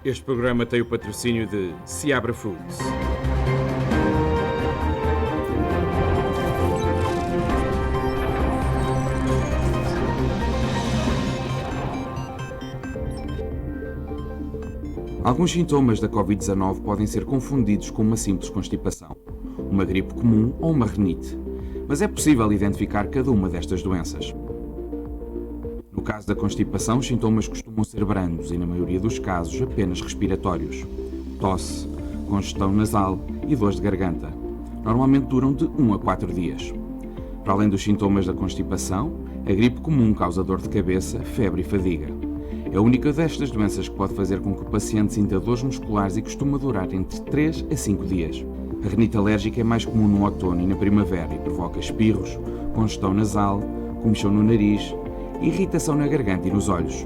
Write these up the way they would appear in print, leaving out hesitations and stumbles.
Este programa tem o patrocínio de Seabra Foods. Alguns sintomas da Covid-19 podem ser confundidos com uma simples constipação, uma gripe comum ou uma rinite, mas é possível identificar cada uma destas doenças. No caso da constipação, os sintomas costumam ser brandos e, na maioria dos casos, apenas respiratórios. Tosse, congestão nasal e dores de garganta. Normalmente duram de 1 a 4 dias. Para além dos sintomas da constipação, a gripe comum causa dor de cabeça, febre e fadiga. É a única destas doenças que pode fazer com que o paciente sinta dores musculares e costuma durar entre 3 a 5 dias. A rinite alérgica é mais comum no outono e na primavera e provoca espirros, congestão nasal, comichão no nariz, irritação na garganta e nos olhos.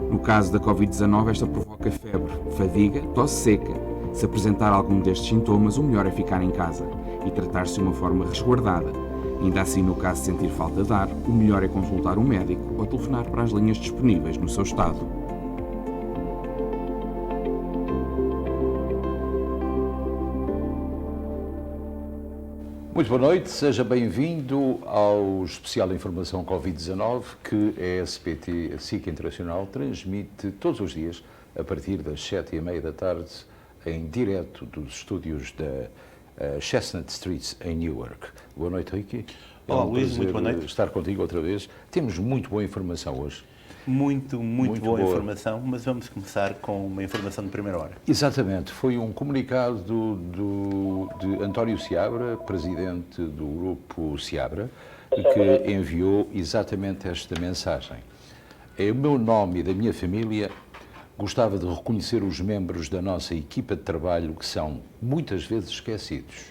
No caso da Covid-19, esta provoca febre, fadiga, tosse seca. Se apresentar algum destes sintomas, o melhor é ficar em casa e tratar-se de uma forma resguardada. Ainda assim, no caso de sentir falta de ar, o melhor é consultar um médico ou telefonar para as linhas disponíveis no seu estado. Muito boa noite, seja bem-vindo ao especial Informação Covid-19 que a SPT, a SIC Internacional, transmite todos os dias a partir das 7h30 da tarde em direto dos estúdios da Chestnut Street em Newark. Boa noite, Ricky. Olá, Luís, muito boa noite. Estar contigo outra vez. Temos muito boa informação hoje. Muito boa informação, mas vamos começar com uma informação de primeira hora. Exatamente, foi um comunicado de António Seabra, presidente do grupo Seabra, que enviou exatamente esta mensagem. Em meu nome e da minha família, gostava de reconhecer os membros da nossa equipa de trabalho que são muitas vezes esquecidos.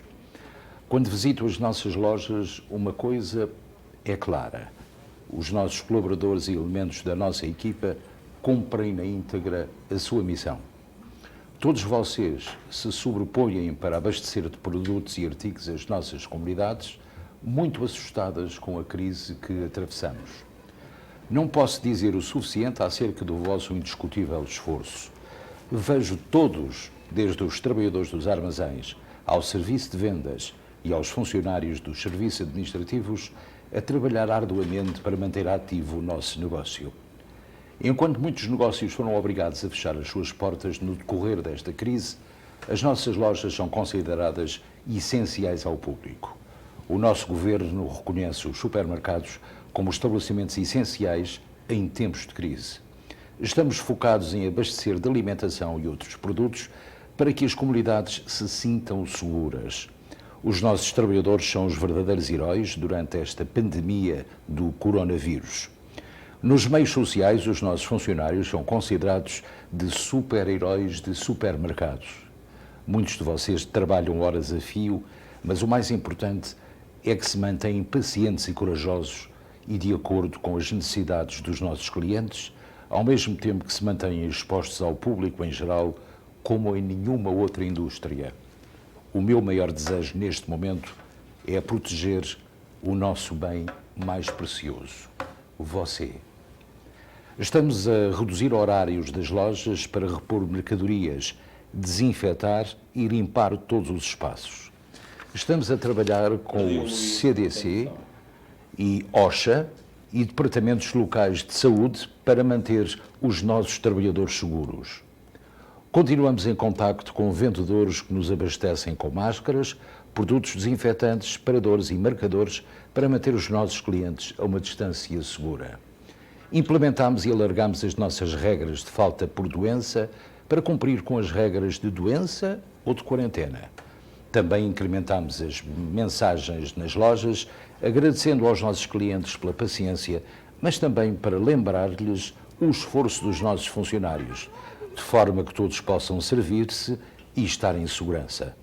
Quando visito as nossas lojas, uma coisa é clara. Os nossos colaboradores e elementos da nossa equipa cumprem na íntegra a sua missão. Todos vocês se sobrepõem para abastecer de produtos e artigos as nossas comunidades, muito assustadas com a crise que atravessamos. Não posso dizer o suficiente acerca do vosso indiscutível esforço. Vejo todos, desde os trabalhadores dos armazéns, ao serviço de vendas e aos funcionários dos serviços administrativos, a trabalhar arduamente para manter ativo o nosso negócio. Enquanto muitos negócios foram obrigados a fechar as suas portas no decorrer desta crise, as nossas lojas são consideradas essenciais ao público. O nosso governo reconhece os supermercados como estabelecimentos essenciais em tempos de crise. Estamos focados em abastecer de alimentação e outros produtos para que as comunidades se sintam seguras. Os nossos trabalhadores são os verdadeiros heróis durante esta pandemia do coronavírus. Nos meios sociais, os nossos funcionários são considerados de super-heróis de supermercados. Muitos de vocês trabalham horas a fio, mas o mais importante é que se mantêm pacientes e corajosos e de acordo com as necessidades dos nossos clientes, ao mesmo tempo que se mantêm expostos ao público em geral, como em nenhuma outra indústria. O meu maior desejo neste momento é proteger o nosso bem mais precioso, você. Estamos a reduzir horários das lojas para repor mercadorias, desinfetar e limpar todos os espaços. Estamos a trabalhar com o CDC e OSHA e departamentos locais de saúde para manter os nossos trabalhadores seguros. Continuamos em contacto com vendedores que nos abastecem com máscaras, produtos desinfetantes, separadores e marcadores para manter os nossos clientes a uma distância segura. Implementamos e alargamos as nossas regras de falta por doença para cumprir com as regras de doença ou de quarentena. Também incrementamos as mensagens nas lojas, agradecendo aos nossos clientes pela paciência, mas também para lembrar-lhes o esforço dos nossos funcionários, de forma que todos possam servir-se e estar em segurança.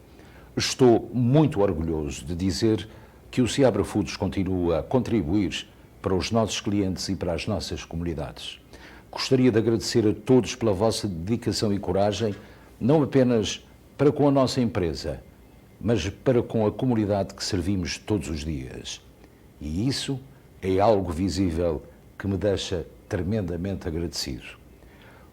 Estou muito orgulhoso de dizer que o Seabra Foods continua a contribuir para os nossos clientes e para as nossas comunidades. Gostaria de agradecer a todos pela vossa dedicação e coragem, não apenas para com a nossa empresa, mas para com a comunidade que servimos todos os dias. E isso é algo visível que me deixa tremendamente agradecido.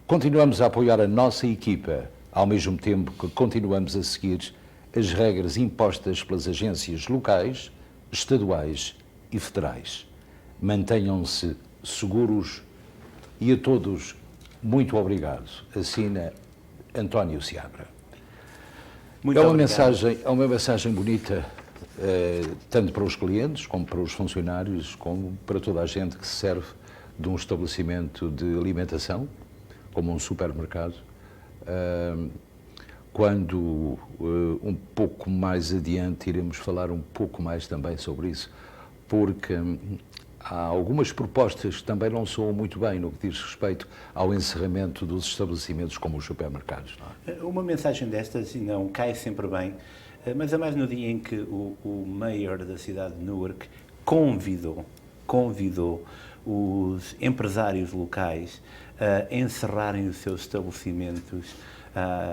Continuamos a apoiar a nossa equipa, ao mesmo tempo que continuamos a seguir as regras impostas pelas agências locais, estaduais e federais. Mantenham-se seguros e a todos, muito obrigado. Assina António Seabra. Muito é uma mensagem bonita, tanto para os clientes, como para os funcionários, como para toda a gente que se serve de um estabelecimento de alimentação, como um supermercado. Quando um pouco mais adiante iremos falar um pouco mais também sobre isso, porque há algumas propostas que também não soam muito bem no que diz respeito ao encerramento dos estabelecimentos como os supermercados. Não é? Uma mensagem destas não cai sempre bem, mas é mais no dia em que o mayor da cidade de Newark convidou os empresários locais a encerrarem os seus estabelecimentos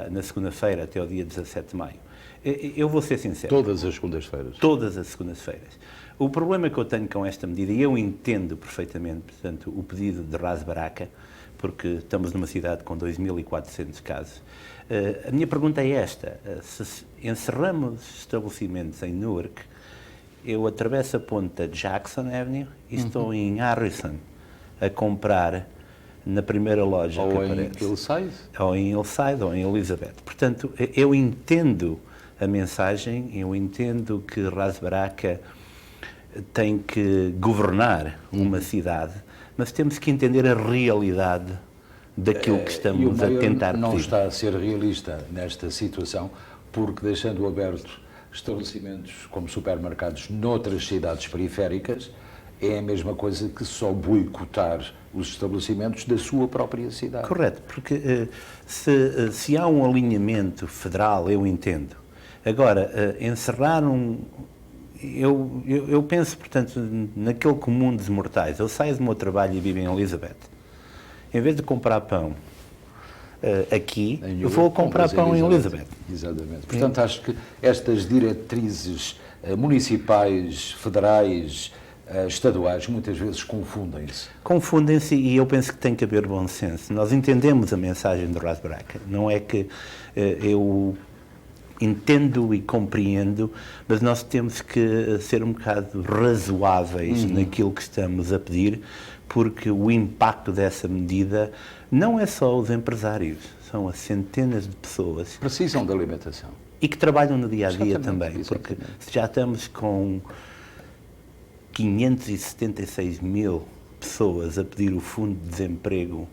na segunda-feira até o dia 17 de maio. Eu vou ser sincero. Todas as segundas-feiras. Todas as segundas-feiras. O problema que eu tenho com esta medida, e eu entendo perfeitamente, portanto, o pedido de Ras Baraka, porque estamos numa cidade com 2.400 casos, a minha pergunta é esta: se encerramos estabelecimentos em Newark, eu atravesso a ponta Jackson Avenue e estou em Harrison a comprar na primeira loja que aparece. Ou em Hillside ou em Elizabeth. Portanto, eu entendo a mensagem, eu entendo que Ras Baraka tem que governar uma cidade, mas temos que entender a realidade daquilo que estamos a tentar pedir. Não está a ser realista nesta situação, porque deixando aberto estabelecimentos como supermercados noutras cidades periféricas, é a mesma coisa que só boicotar os estabelecimentos da sua própria cidade. Correto, porque se há um alinhamento federal, eu entendo. Agora, encerrar Eu penso, portanto, naquele comum dos mortais. Eu saio do meu trabalho e vivo em Elizabeth. Em vez de comprar pão aqui, eu vou comprar pão em Elizabeth. Exatamente. Portanto, acho que estas diretrizes municipais, federais, estaduais, muitas vezes confundem-se. Confundem-se, e eu penso que tem que haver bom senso. Nós entendemos a mensagem do Ras Baraka. Não é que eu entendo e compreendo, mas nós temos que ser um bocado razoáveis naquilo que estamos a pedir, porque o impacto dessa medida não é só os empresários, são as centenas de pessoas que precisam de alimentação e que trabalham no dia-a-dia também, porque já estamos com 576 mil pessoas a pedir o fundo de desemprego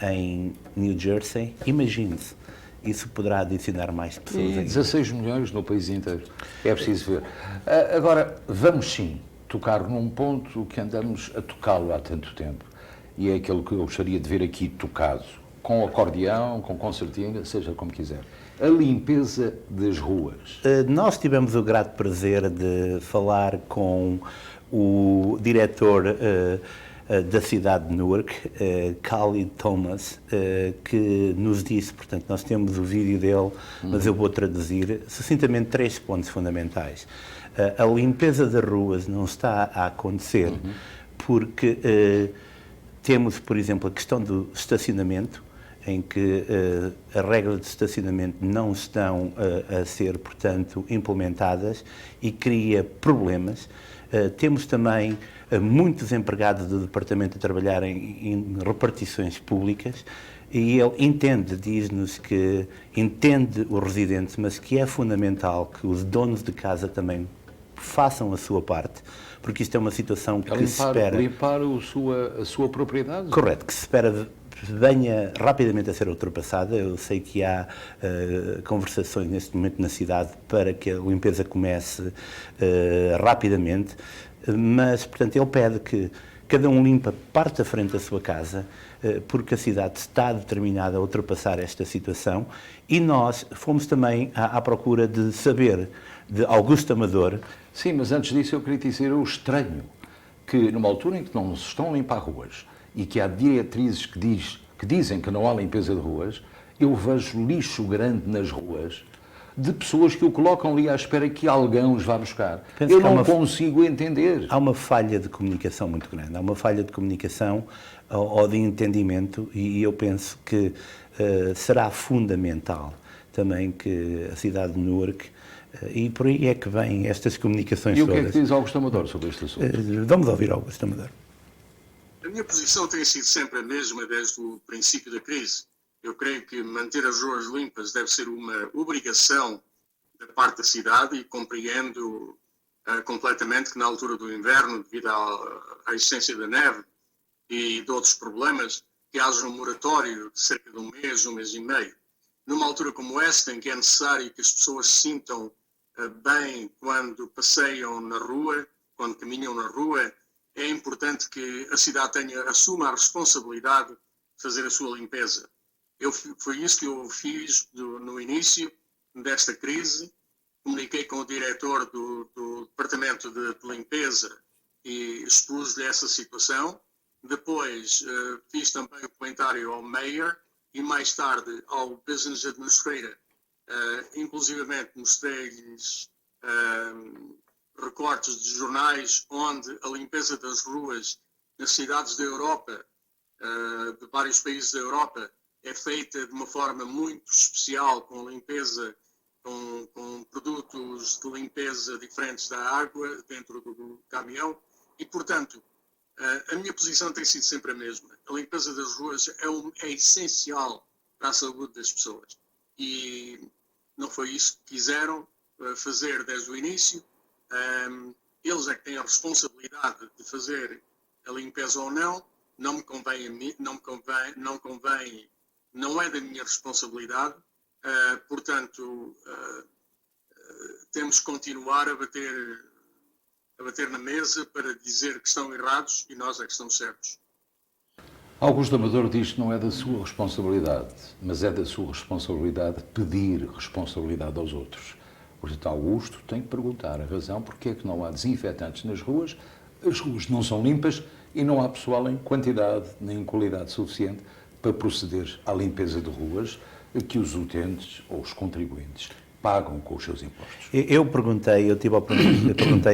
em New Jersey. Imagine-se, isso poderá adicionar mais pessoas. E 16 milhões no país inteiro. É preciso ver. Agora, vamos sim tocar num ponto que andamos a tocá-lo há tanto tempo, e é aquele que eu gostaria de ver aqui tocado, com acordeão, com concertina, seja como quiser. A limpeza das ruas. Nós tivemos o grato prazer de falar com o diretor da cidade de Newark, Khalid Thomas, que nos disse, portanto, nós temos o vídeo dele, mas eu vou traduzir sucintamente 3 pontos fundamentais. A limpeza das ruas não está a acontecer porque temos, por exemplo, a questão do estacionamento, em que as regras de estacionamento não estão a ser, portanto, implementadas e cria problemas. Temos também muitos empregados do departamento a trabalhar em repartições públicas, e ele entende, diz-nos que entende os residentes, mas que é fundamental que os donos de casa também façam a sua parte, porque isto é uma situação que se espera... Limpar a sua propriedade? Correto, que se espera venha rapidamente a ser ultrapassada. Eu sei que há conversações neste momento na cidade para que a limpeza comece rapidamente, mas, portanto, ele pede que cada um limpa parte da frente da sua casa, porque a cidade está determinada a ultrapassar esta situação, e nós fomos também à procura de saber de Augusto Amador. Sim, mas antes disso eu queria dizer o estranho, que numa altura em que não se estão a limpar ruas e que há diretrizes que dizem que não há limpeza de ruas, eu vejo lixo grande nas ruas, de pessoas que o colocam ali à espera que alguém os vá buscar. Penso Eu que há não consigo entender. Há uma falha de comunicação muito grande, há uma falha de comunicação ou de entendimento, e eu penso que será fundamental também que a cidade de Newark, e por aí é que vêm estas comunicações E o que todas. é que diz Augusto Amador sobre este assunto? Vamos ouvir Augusto Amador. A minha posição tem sido sempre a mesma desde o princípio da crise. Eu creio que manter as ruas limpas deve ser uma obrigação da parte da cidade, e compreendo completamente que na altura do inverno, devido à existência da neve e de outros problemas, que haja um moratório de cerca de um mês e meio. Numa altura como esta, em que é necessário que as pessoas se sintam bem quando passeiam na rua, quando caminham na rua, é importante que a cidade assuma a responsabilidade de fazer a sua limpeza. Foi isso que eu fiz no início desta crise. Comuniquei com o diretor do Departamento de Limpeza e expus-lhe essa situação. Depois fiz também o comentário ao Mayor e mais tarde ao Business Administrator. Inclusivamente mostrei-lhes recortes de jornais onde a limpeza das ruas nas cidades da Europa, de vários países da Europa, é feita de uma forma muito especial, com limpeza, com produtos de limpeza diferentes da água dentro do caminhão, e portanto a minha posição tem sido sempre a mesma. A limpeza das ruas é essencial para a saúde das pessoas, e não foi isso que quiseram fazer desde o início. Eles é que têm a responsabilidade de fazer a limpeza ou não. Não me convém a mim, não é da minha responsabilidade. Portanto, temos que continuar a bater na mesa para dizer que estão errados e nós é que estamos certos. Augusto Amador diz que não é da sua responsabilidade, mas é da sua responsabilidade pedir responsabilidade aos outros. Portanto, Augusto tem que perguntar a razão porque é que não há desinfetantes nas ruas, as ruas não são limpas e não há pessoal em quantidade nem em qualidade suficiente para proceder à limpeza de ruas que os utentes ou os contribuintes pagam com os seus impostos. Eu perguntei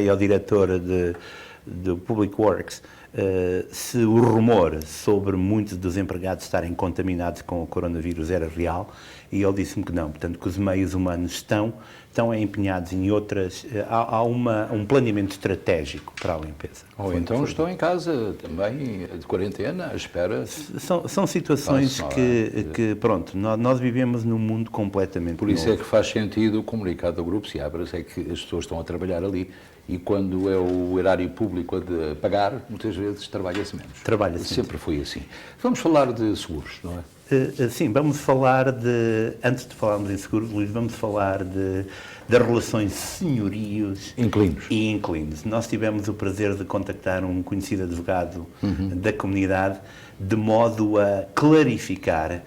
ao diretor do Public Works se o rumor sobre muitos dos empregados estarem contaminados com o coronavírus era real, e ele disse-me que não. Portanto, que os meios humanos estão empenhados em outras... Há um planeamento estratégico para a limpeza. Ou então estão em casa também, de quarentena, à espera... São situações que pronto, nós vivemos num mundo completamente Por isso novo. é que faz sentido o comunicado do Grupo Seabras, é que as pessoas estão a trabalhar ali, e quando é o erário público a de pagar, muitas vezes trabalha-se menos. Trabalha-se Sempre foi assim. Vamos falar de seguros, não é? Sim, vamos falar antes de falarmos em seguros, Luís, vamos falar das relações senhorios e inquilinos. Nós tivemos o prazer de contactar um conhecido advogado da comunidade, de modo a clarificar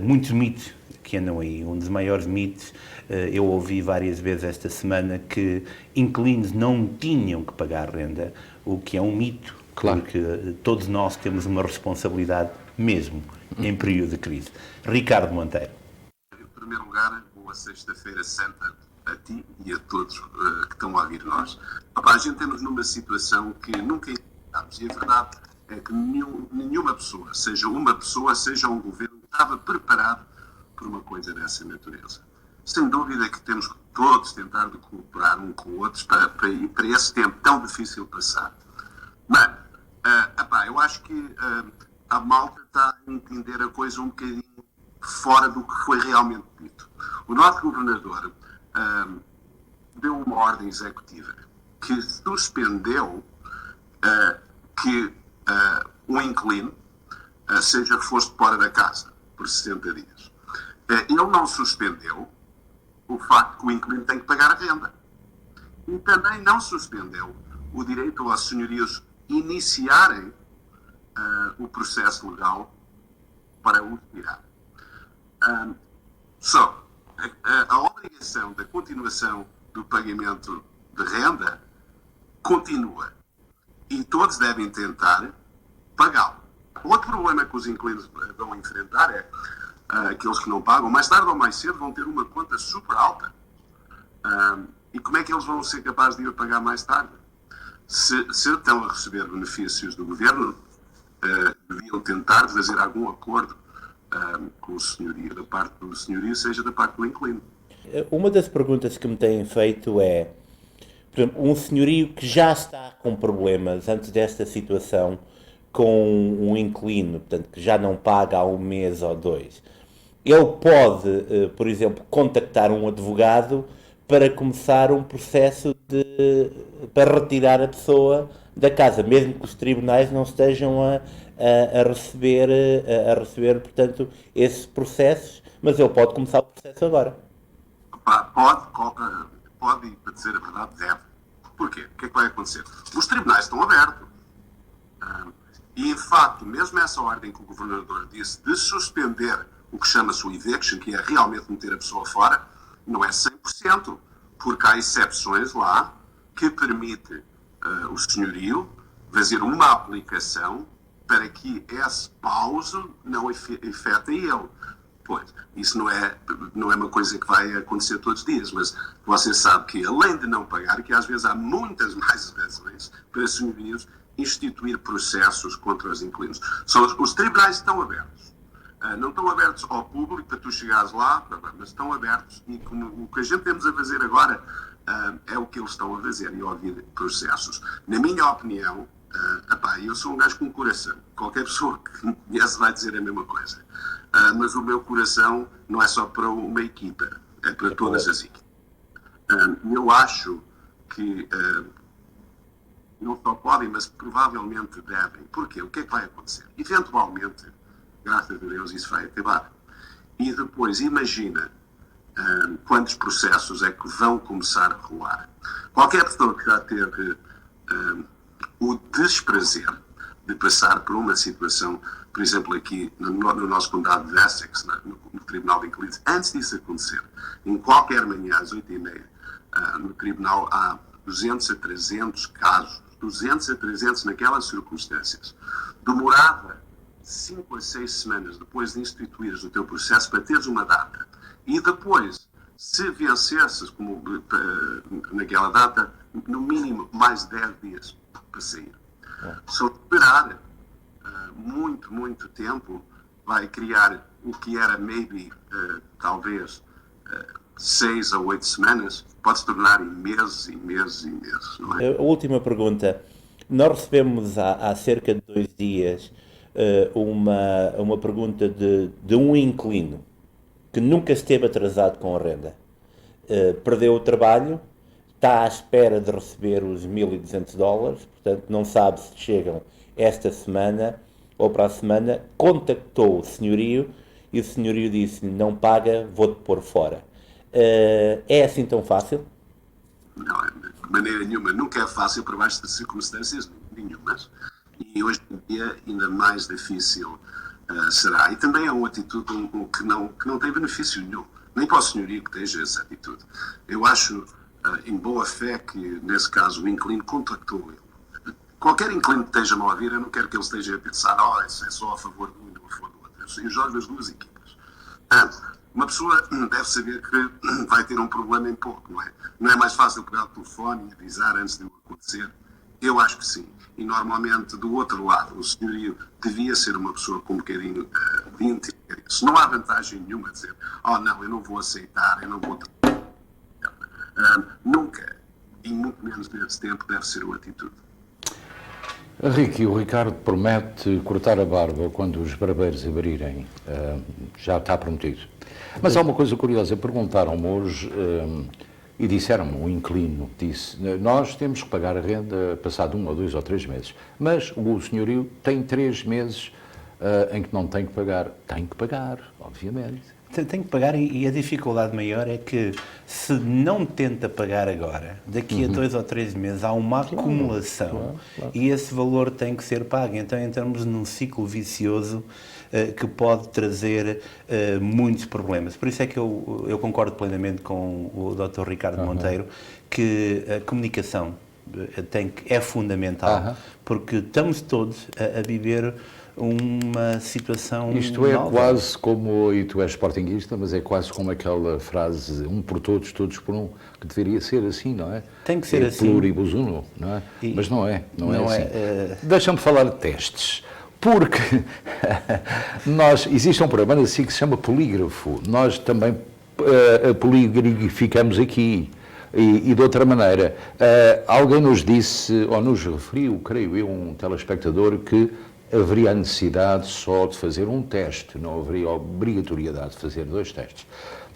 muitos mitos que andam aí. Um dos maiores mitos, eu ouvi várias vezes esta semana, que inquilinos não tinham que pagar renda, o que é um mito, claro. Porque todos nós temos uma responsabilidade mesmo em período de crise. Ricardo Monteiro. Em primeiro lugar, boa Sexta-feira Santa a ti e a todos que estão a ouvir nós. A gente temos numa situação que nunca imaginámos, e a verdade é que nenhuma pessoa, seja uma pessoa, seja um governo, estava preparado por uma coisa dessa natureza. Sem dúvida que temos que todos tentar cooperar um com outros para esse tempo tão difícil passar. Mas, eu acho que a malta está a entender a coisa um bocadinho fora do que foi realmente dito. O nosso governador deu uma ordem executiva que suspendeu que um inquilino seja posto fora da casa por 60 dias. Ele não suspendeu o facto que o inquilino tem que pagar a renda. E também não suspendeu o direito aos senhorios iniciarem o processo legal para o tirar. A obrigação da continuação do pagamento de renda continua e todos devem tentar pagá-lo. Outro problema que os inquilinos vão enfrentar é aqueles que não pagam, mais tarde ou mais cedo vão ter uma conta super alta. E como é que eles vão ser capazes de ir pagar mais tarde? Se estão a receber benefícios do governo, deviam tentar fazer algum acordo com o senhorio, da parte do senhorio, seja da parte do inquilino. Uma das perguntas que me têm feito é, por exemplo, um senhorio que já está com problemas antes desta situação com um inquilino, portanto, que já não paga há um mês ou 2, ele pode, por exemplo, contactar um advogado para começar um processo para retirar a pessoa da casa, mesmo que os tribunais não estejam a receber, portanto, esses processos, mas ele pode começar o processo agora. Pode, e para dizer a verdade, deve. Porquê? O que é que vai acontecer? Os tribunais estão abertos. E, em facto, mesmo essa ordem que o governador disse de suspender o que chama-se o eviction, que é realmente meter a pessoa fora, não é 100%, porque há exceções lá que permite o senhorio fazer uma aplicação para que esse pause não afete ele. Pois, isso não é uma coisa que vai acontecer todos os dias, mas você sabe que, além de não pagar, que às vezes há muitas mais razões para senhorios instituir processos contra os inquilinos. Os tribunais estão abertos. Não estão abertos ao público para tu chegares lá, mas estão abertos, e o que a gente temos a fazer agora é o que eles estão a fazer, e ouvir processos. Na minha opinião, eu sou um gajo com coração. Qualquer pessoa que me conhece vai dizer a mesma coisa. Mas o meu coração não é só para uma equipa, é para todas as equipas. Eu acho que não só podem, mas provavelmente devem. Porquê? O que é que vai acontecer? Eventualmente, graças a Deus, isso vai acabar. E depois, imagina quantos processos é que vão começar a rolar. Qualquer pessoa que já teve o desprazer de passar por uma situação, por exemplo, aqui no nosso condado de Essex, no Tribunal de Inquilinos, antes disso acontecer, em qualquer manhã às 8h30, no Tribunal há 200 a 300 casos, 200 a 300 naquelas circunstâncias. Demorava 5 a 6 semanas depois de instituires o teu processo para teres uma data. E depois, se vencesses naquela data, no mínimo mais 10 dias para sair. Só esperar muito tempo vai criar o que era talvez 6 a 8 semanas, pode se tornar em meses e meses e meses, não é? A última pergunta. Nós recebemos há cerca de 2 dias uma pergunta de um inquilino que nunca esteve atrasado com a renda. Perdeu o trabalho, está à espera de receber os $1.200, portanto não sabe se chegam esta semana ou para a semana. Contactou o senhorio e o senhorio disse: não paga, vou-te pôr fora. É assim tão fácil? Não, de maneira nenhuma. Nunca é fácil para baixo de circunstâncias nenhumas. E hoje em dia ainda mais difícil será. E também é uma atitude que não tem benefício nenhum. Nem para o senhorio que esteja essa atitude. Eu acho, em boa fé, que nesse caso o inquilino contactou ele. Qualquer inquilino que esteja-me a ouvir, eu não quero que ele esteja a pensar: isso é só a favor de um e não a favor do outro. Eu jogo as duas equipas. Uma pessoa deve saber que vai ter um problema em pouco, não é? Não é mais fácil pegar o telefone e avisar antes de o acontecer? Eu acho que sim. E normalmente, do outro lado, o senhorio devia ser uma pessoa com um bocadinho de entender isso. Não há vantagem nenhuma a dizer: não, eu não vou aceitar, eu não vou... Nunca, e muito menos nesse tempo, deve ser uma atitude. Henrique, o Ricardo promete cortar a barba quando os barbeiros abrirem. Já está prometido. Mas há uma coisa curiosa. Perguntaram-me hoje e disseram-me, um inquilino disse: nós temos que pagar a renda passado 1 ou 2 ou 3 meses. Mas o senhorio tem 3 meses em que não tem que pagar. Tem que pagar, obviamente. Tem que pagar, e a dificuldade maior é que, se não tenta pagar agora, daqui a 2 ou 3 meses há uma acumulação, e esse valor tem que ser pago. Então entramos num ciclo vicioso que pode trazer muitos problemas. Por isso é que eu concordo plenamente com o Dr. Ricardo Monteiro, que a comunicação é fundamental, porque estamos todos a viver uma situação Isto é nova. quase como, e tu és sportinguista, mas é quase como aquela frase, um por todos, todos por um, que deveria ser assim, não é? Tem que ser é assim. Pluribus uno, não é? E Mas não é não assim. é, Deixa-me falar de testes, porque existe um programa assim que se chama Polígrafo, nós também poligraficamos aqui. E de outra maneira, alguém nos disse, ou nos referiu, creio eu, um telespectador, que haveria a necessidade só de fazer um teste, não haveria obrigatoriedade de fazer 2 testes.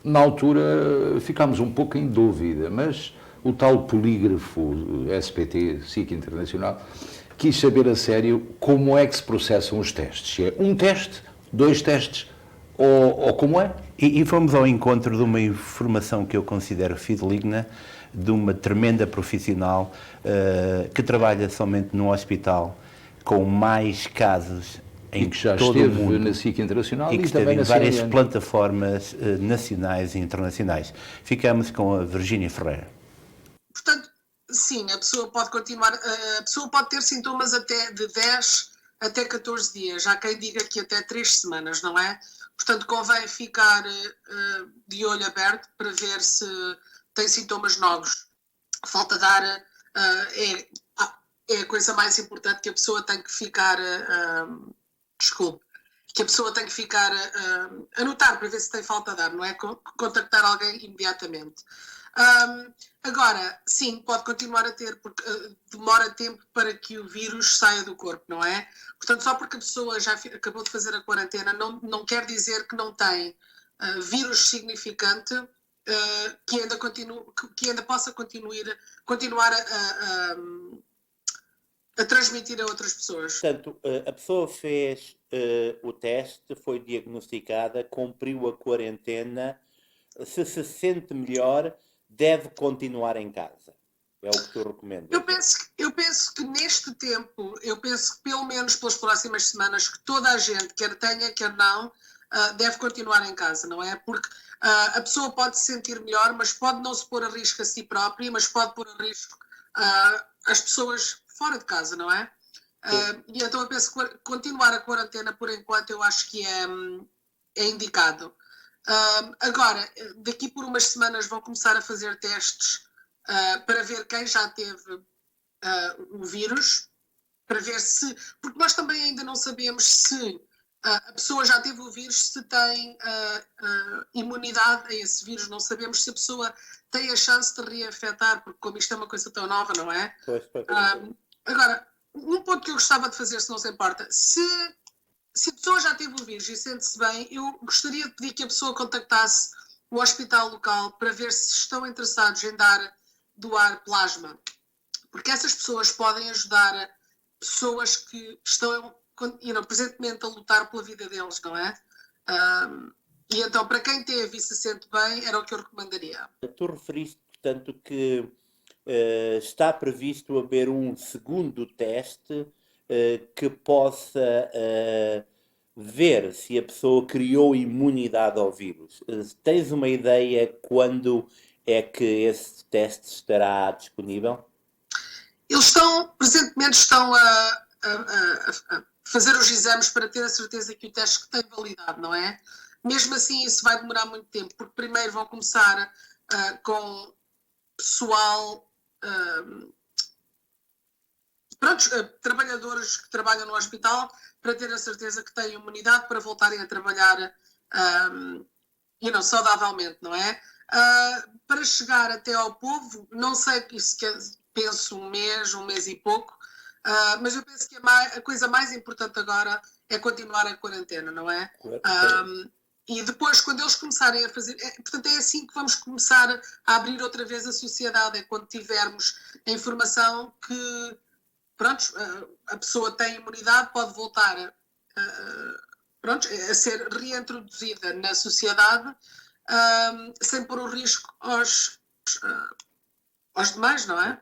Na altura ficámos um pouco em dúvida, mas o tal polígrafo SPT, SIC Internacional, quis saber a sério como é que se processam os testes. Se é um teste, 2 testes, ou como é? E fomos ao encontro de uma informação que eu considero fidedigna, de uma tremenda profissional que trabalha somente no hospital, com mais casos em que já todo o esteve mundo, na SIC Internacional e que também esteve na em várias CNN. plataformas nacionais e internacionais. Ficamos com a Virgínia Ferreira. Portanto, sim, a pessoa pode continuar, a pessoa pode ter sintomas até de 10 até 14 dias. Há quem diga que até 3 semanas, não é? Portanto, convém ficar de olho aberto para ver se tem sintomas novos. Falta de ar é a coisa mais importante que a pessoa tem que ficar, que a pessoa tem que ficar a notar para ver se tem falta de ar, não é? Contactar alguém imediatamente. Agora, sim, pode continuar a ter, porque demora tempo para que o vírus saia do corpo, não é? Portanto, só porque a pessoa já acabou de fazer a quarentena, não quer dizer que não tem vírus significante que ainda possa continuar a transmitir a outras pessoas. Portanto, a pessoa fez o teste, foi diagnosticada, cumpriu a quarentena, se sente melhor, deve continuar em casa. É o que tu recomendas? Eu penso que neste tempo, que pelo menos pelas próximas semanas, que toda a gente, quer tenha, quer não, deve continuar em casa, não é? Porque a pessoa pode se sentir melhor, mas pode não se pôr a risco a si própria, mas pode pôr a risco as pessoas fora de casa, não é? E então eu penso que continuar a quarentena por enquanto eu acho que é indicado. Agora, daqui por umas semanas vão começar a fazer testes para ver quem já teve o vírus, para ver se... Porque nós também ainda não sabemos se a pessoa já teve o vírus, se tem imunidade a esse vírus. Não sabemos se a pessoa tem a chance de reafetar, porque como isto é uma coisa tão nova, não é? Pois. Agora, um ponto que eu gostava de fazer, se não se importa, se a pessoa já teve o vírus e sente-se bem, eu gostaria de pedir que a pessoa contactasse o hospital local para ver se estão interessados em doar plasma. Porque essas pessoas podem ajudar pessoas que estão presentemente a lutar pela vida deles, não é? E então, para quem teve e se sente bem, era o que eu recomendaria. Tu referiste, portanto, que está previsto haver um segundo teste que possa ver se a pessoa criou imunidade ao vírus. Tens uma ideia quando é que esse teste estará disponível? Eles presentemente estão a fazer os exames para ter a certeza que o teste tem validade, não é? Mesmo assim, isso vai demorar muito tempo, porque primeiro vão começar com pessoal, trabalhadores que trabalham no hospital, para ter a certeza que têm imunidade para voltarem a trabalhar saudavelmente, não é? Para chegar até ao povo, não sei que isso penso um mês e pouco, mas eu penso que a coisa mais importante agora é continuar a quarentena, não é? E depois, quando eles começarem a fazer... portanto, é assim que vamos começar a abrir outra vez a sociedade, é quando tivermos a informação que, a pessoa tem imunidade, pode voltar a ser reintroduzida na sociedade sem pôr o risco aos demais, não é?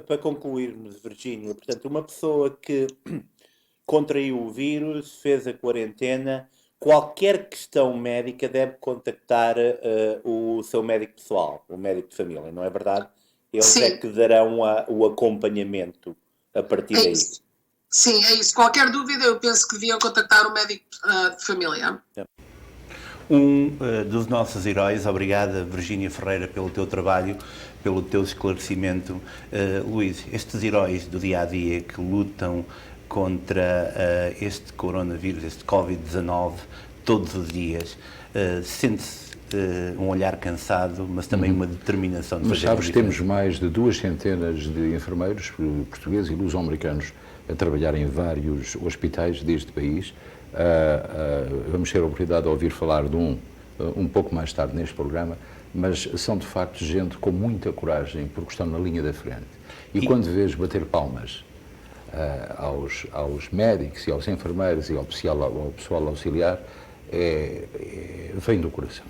Para concluirmos, Virgínia, portanto, uma pessoa que contraiu o vírus, fez a quarentena, qualquer questão médica deve contactar o seu médico pessoal, o médico de família, não é verdade? Eles Sim. é que darão o acompanhamento a partir daí. Sim, é isso. Qualquer dúvida, eu penso que deviam contactar o médico de família. Dos nossos heróis, obrigada Virgínia Ferreira pelo teu trabalho, pelo teu esclarecimento. Luís, estes heróis do dia-a-dia que lutam contra este coronavírus, este Covid-19, todos os dias, sente-se um olhar cansado, mas também uma determinação de fazer. Mas sabes que temos mais de 200 de enfermeiros portugueses e luso-americanos a trabalhar em vários hospitais deste país. Vamos ter a oportunidade de ouvir falar de um pouco mais tarde neste programa, mas são de facto gente com muita coragem porque estão na linha da frente. E quando vês bater palmas aos médicos e aos enfermeiros e ao pessoal auxiliar, vem do coração.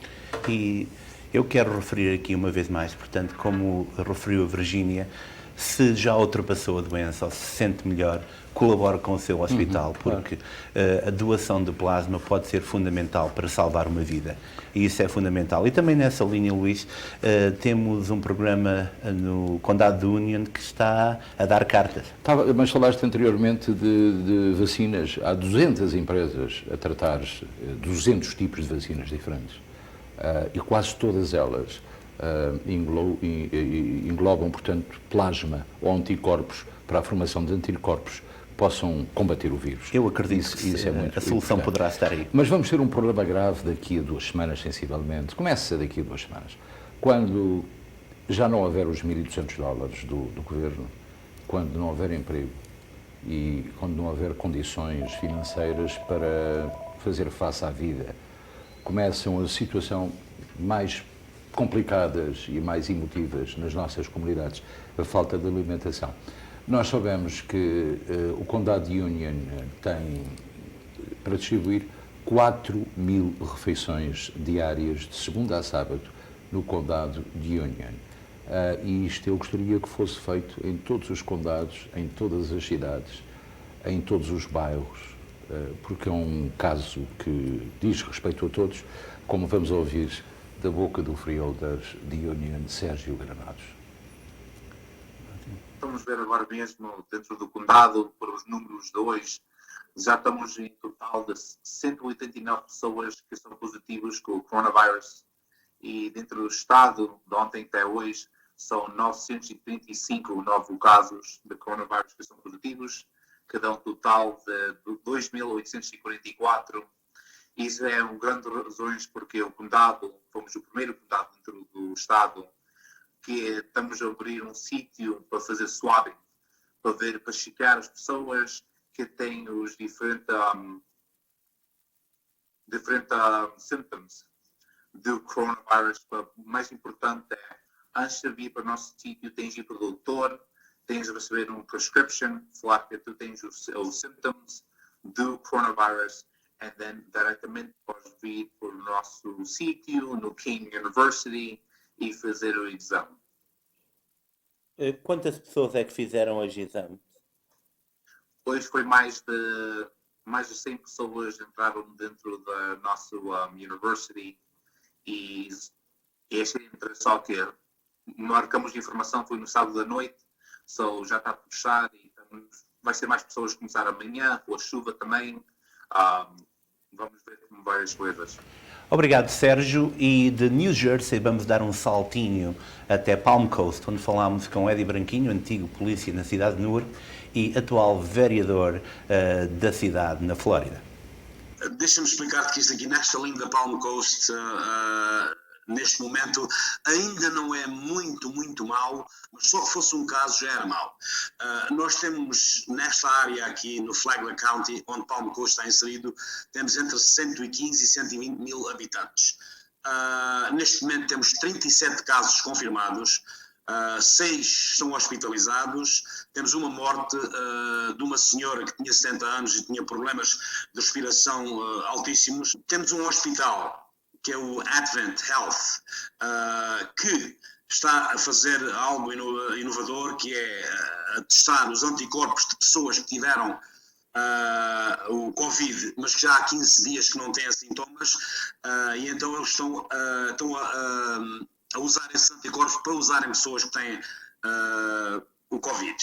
E eu quero referir aqui uma vez mais, portanto, como referiu a Virgínia, se já ultrapassou a doença ou se sente melhor, colabore com o seu hospital, porque a doação de plasma pode ser fundamental para salvar uma vida. E isso é fundamental. E também nessa linha, Luís, temos um programa no Condado de Union que está a dar cartas. Mas falaste anteriormente de vacinas. Há 200 empresas a tratar 200 tipos de vacinas diferentes. E quase todas elas englobam, portanto, plasma ou anticorpos para a formação de anticorpos que possam combater o vírus. Eu acredito que isso é muito a solução importante. poderá estar aí. Mas vamos ter um problema grave daqui a 2 semanas, sensivelmente. Começa daqui a 2 semanas. Quando já não houver os $1.200 do governo, quando não houver emprego e quando não houver condições financeiras para fazer face à vida, começam a situação mais complicadas e mais emotivas nas nossas comunidades, a falta de alimentação. Nós sabemos que o Condado de Union tem para distribuir 4.000 refeições diárias de segunda a sábado no Condado de Union. E isto eu gostaria que fosse feito em todos os condados, em todas as cidades, em todos os bairros, porque é um caso que diz respeito a todos, como vamos ouvir da boca do freeholder de Union, Sérgio Granados. Vamos ver agora mesmo, dentro do condado, por os números de hoje, já estamos em total de 189 pessoas que são positivas com o coronavírus. E dentro do estado, de ontem até hoje, são 935 novos casos de coronavírus que são positivos, que dão um total de 2.844. Isso é um grande razões porque o condado, fomos o primeiro condado dentro do estado, que estamos a abrir um sítio para fazer swabbing, para checar as pessoas que têm os diferentes symptoms do coronavírus. O mais importante é, antes de vir para o nosso sítio, tens de ir para o doutor, tens de receber uma prescription, falar que tu tens os symptoms do coronavírus, e then diretamente podes vir para o nosso sítio, no King University, e fazer o exame. Quantas pessoas é que fizeram hoje exame? Hoje foi mais de 100 pessoas entraram dentro da nossa university e achei interessante que marcamos de informação, foi no sábado à noite, já está a puxar e vai ser mais pessoas a começar amanhã, com a chuva também. Vamos ver como várias coisas. Obrigado, Sérgio. E de New Jersey vamos dar um saltinho até Palm Coast, onde falámos com Eddie Branquinho, antigo polícia na cidade de Newark e atual vereador da cidade na Flórida. Deixa-me explicar-te que isto aqui nesta linha da Palm Coast, neste momento, ainda não é muito mau, mas só que fosse um caso já era mau. Nós temos nesta área aqui no Flagler County, onde Palm Coast está inserido, temos entre 115 e 120 mil habitantes. Neste momento temos 37 casos confirmados, 6 são hospitalizados, temos uma morte de uma senhora que tinha 70 anos e tinha problemas de respiração altíssimos. Temos um hospital, que é o Advent Health, que está a fazer algo inovador, que é a testar os anticorpos de pessoas que tiveram o Covid, mas que já há 15 dias que não têm sintomas, e então eles estão a usar esses anticorpos para usarem pessoas que têm o Covid.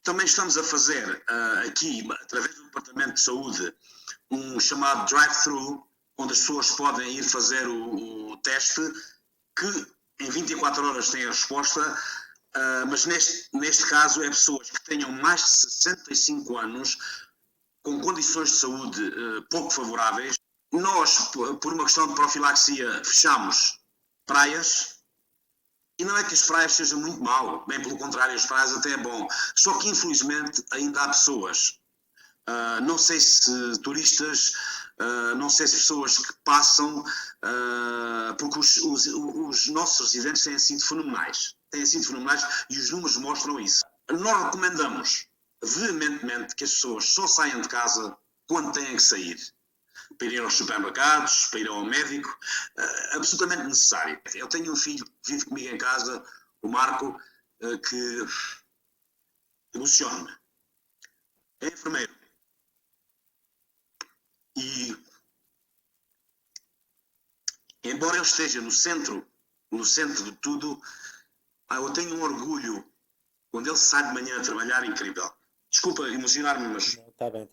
Também estamos a fazer aqui, através do Departamento de Saúde, um chamado drive-thru, onde as pessoas podem ir fazer o teste, que em 24 horas têm a resposta, mas neste caso é pessoas que tenham mais de 65 anos, com condições de saúde pouco favoráveis. Nós, por uma questão de profilaxia, fechamos praias, e não é que as praias sejam muito mal, bem pelo contrário, as praias até é bom, só que infelizmente ainda há pessoas, não sei se turistas, não sei se pessoas que passam, porque os nossos residentes têm sido fenomenais e os números mostram isso. Nós recomendamos veementemente que as pessoas só saiam de casa quando têm que sair, para ir aos supermercados, para ir ao médico, absolutamente necessário. Eu tenho um filho que vive comigo em casa, o Marco, que emociona-me. É enfermeiro. E, embora ele esteja no centro de tudo, eu tenho um orgulho quando ele sai de manhã a trabalhar incrível. Desculpa emocionar-me, mas Está bem.